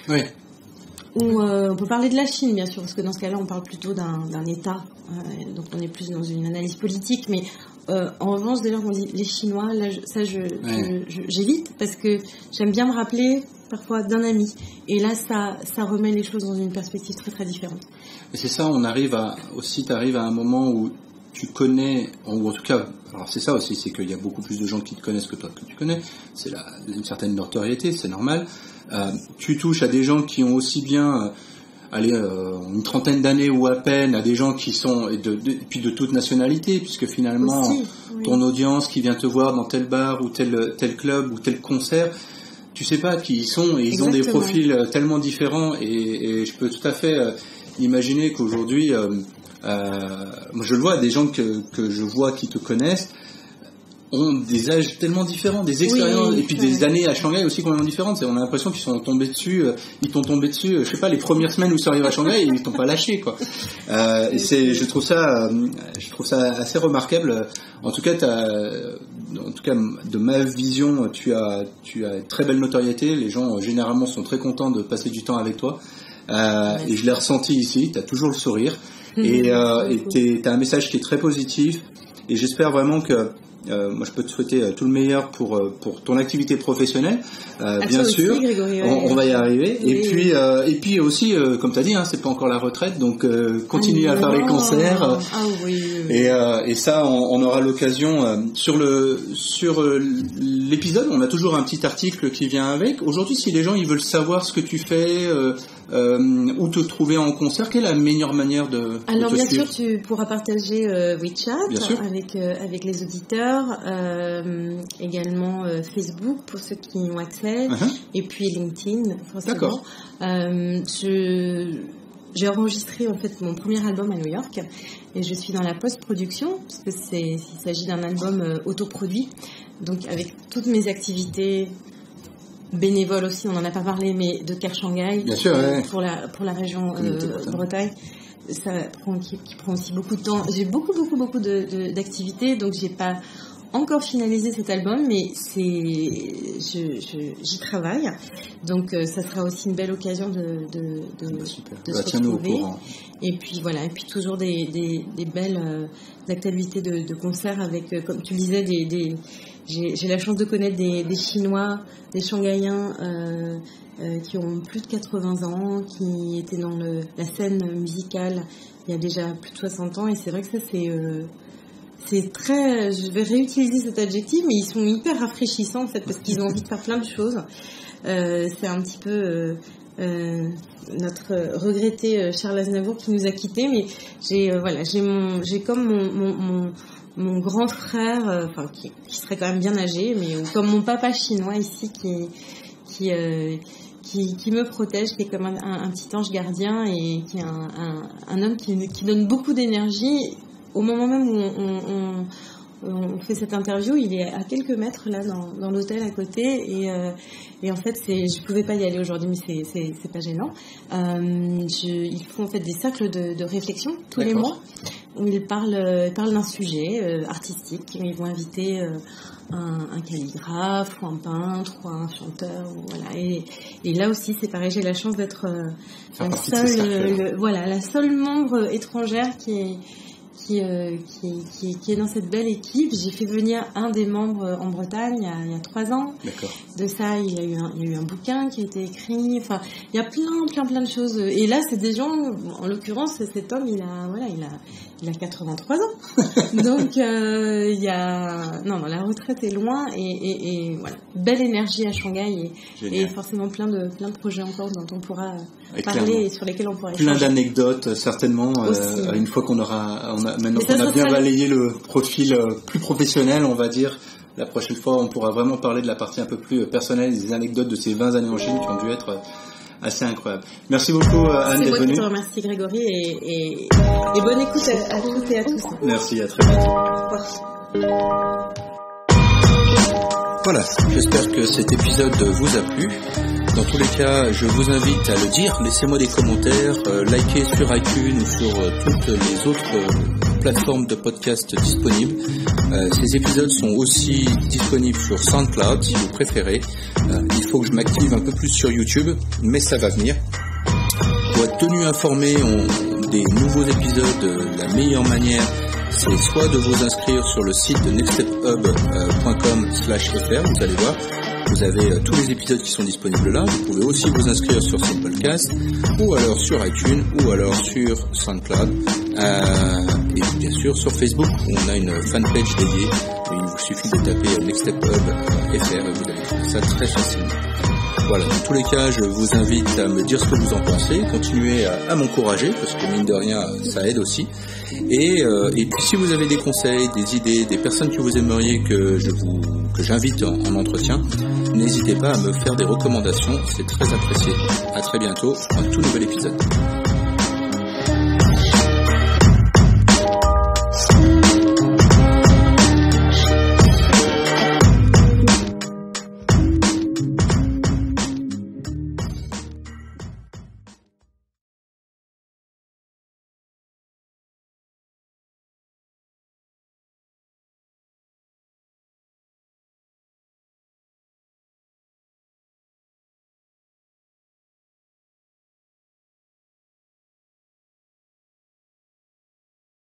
Oui. Ou on peut parler de la Chine, bien sûr, parce que dans ce cas-là, on parle plutôt d'un État. Donc on est plus dans une analyse politique, mais En revanche, dès lors qu'on dit les Chinois, là, j'évite parce que j'aime bien me rappeler parfois d'un ami. Et là, ça remet les choses dans une perspective très très différente. Et c'est ça, t'arrives à un moment où tu connais, ou en tout cas, alors c'est ça aussi, c'est qu'il y a beaucoup plus de gens qui te connaissent que toi que tu connais. C'est une certaine notoriété, c'est normal. Tu touches à des gens qui ont aussi bien une trentaine d'années ou à peine, à des gens qui sont puis de toute nationalité, puisque finalement aussi, oui. Ton audience qui vient te voir dans tel bar ou tel club ou tel concert, tu sais pas qui ils sont et ils Exactement. Ont des profils tellement différents et je peux tout à fait imaginer qu'aujourd'hui moi je le vois, des gens que je vois qui te connaissent ont des âges tellement différents, des expériences, et puis des années à Shanghai aussi complètement différentes. On a l'impression qu'ils sont tombés dessus, ils t'ont tombé dessus, je sais pas, les premières semaines où ils sont arrivés à Shanghai, ils t'ont pas lâché, quoi. Et je trouve ça assez remarquable. En tout cas, de ma vision, tu as une très belle notoriété. Les gens, généralement, sont très contents de passer du temps avec toi. Et je l'ai ressenti ici, t'as toujours le sourire. Et t'as un message qui est très positif. Et j'espère vraiment que, moi je peux te souhaiter tout le meilleur pour ton activité professionnelle, bien sûr. Aussi, Grégory, on va y arriver. Oui. Et puis aussi, comme tu as dit, c'est pas encore la retraite, donc continue à faire les concerts. Et ça, on aura l'occasion sur l'épisode. On a toujours un petit article qui vient avec. Aujourd'hui, si les gens ils veulent savoir ce que tu fais, où te trouver en concert, quelle est la meilleure manière de Alors te bien suivre? sûr, tu pourras partager WeChat avec les auditeurs, également Facebook pour ceux qui ont accès, et puis LinkedIn forcément. D'accord. J'ai enregistré en fait mon premier album à New York et je suis dans la post-production parce que il s'agit d'un album autoproduit, donc avec toutes mes activités bénévoles aussi, on n'en a pas parlé, mais de Care Shanghai, bien sûr, pour la région Bretagne. Ça qui prend aussi beaucoup de temps. J'ai beaucoup d'activités, donc j'ai pas encore finalisé cet album, mais j'y travaille. Donc ça sera aussi une belle occasion de se retrouver. Et puis voilà, et puis toujours des belles actualités de concerts avec, comme tu le disais, j'ai la chance de connaître des Chinois, des Shanghaïens qui ont plus de 80 ans, qui étaient dans la scène musicale il y a déjà plus de 60 ans, et c'est vrai que ça c'est très, je vais réutiliser cet adjectif, mais ils sont hyper rafraîchissants en fait, parce qu'ils ont envie de faire plein de choses. C'est un petit peu notre regretté Charles Aznavour qui nous a quittés, mais j'ai comme mon grand frère, qui serait quand même bien âgé, mais comme mon papa chinois ici qui me protège, qui est comme un petit ange gardien et qui est un homme qui donne beaucoup d'énergie. Au moment même où on fait cette interview, il est à quelques mètres là dans l'hôtel à côté et en fait je pouvais pas y aller aujourd'hui, mais c'est pas gênant. Ils font en fait des cercles de réflexion tous les mois où ils parlent d'un sujet artistique. Ils vont inviter un calligraphe ou un peintre ou un chanteur, voilà. Et là aussi c'est pareil, j'ai la chance d'être la seule membre étrangère qui est dans cette belle équipe. J'ai fait venir un des membres en Bretagne il y a 3 ans. D'accord. De ça, il y a eu un bouquin qui a été écrit. Enfin, il y a plein de choses. Et là, c'est des gens, en l'occurrence, cet homme, il a 83 ans. Donc, la retraite est loin et voilà. Belle énergie à Shanghai et forcément plein de projets encore dont on pourra parler et sur lesquels on pourra échanger. Plein d'anecdotes, certainement, une fois maintenant qu'on a bien balayé le profil plus professionnel, on va dire, la prochaine fois, on pourra vraiment parler de la partie un peu plus personnelle, des anecdotes de ces 20 années en Chine qui ont dû être assez incroyables. Merci beaucoup, Anne, d'être venue. C'est moi qui te remercie, Grégory, et bonne écoute à toutes et à tous. Merci, à très bientôt. Voilà, j'espère que cet épisode vous a plu. Dans tous les cas, je vous invite à le dire, laissez-moi des commentaires, likez sur iTunes ou sur toutes les autres plateformes de podcast disponibles. Ces épisodes sont aussi disponibles sur SoundCloud si vous préférez. Il faut que je m'active un peu plus sur YouTube, mais ça va venir. Pour être tenu informé des nouveaux épisodes, la meilleure manière, c'est soit de vous inscrire sur le site de nextstephub.com/fr, vous allez voir, vous avez tous les épisodes qui sont disponibles là. Vous pouvez aussi vous inscrire sur Simplecast, ou alors sur iTunes, ou alors sur SoundCloud, et bien sûr sur Facebook, où on a une fanpage dédiée. Il vous suffit de taper nextstephub.fr et vous allez trouver ça très facilement. Voilà, dans tous les cas, je vous invite à me dire ce que vous en pensez, continuez à m'encourager, parce que mine de rien, ça aide aussi. Et puis si vous avez des conseils, des idées, des personnes que vous aimeriez que j'invite en entretien, n'hésitez pas à me faire des recommandations, c'est très apprécié. À très bientôt pour un tout nouvel épisode.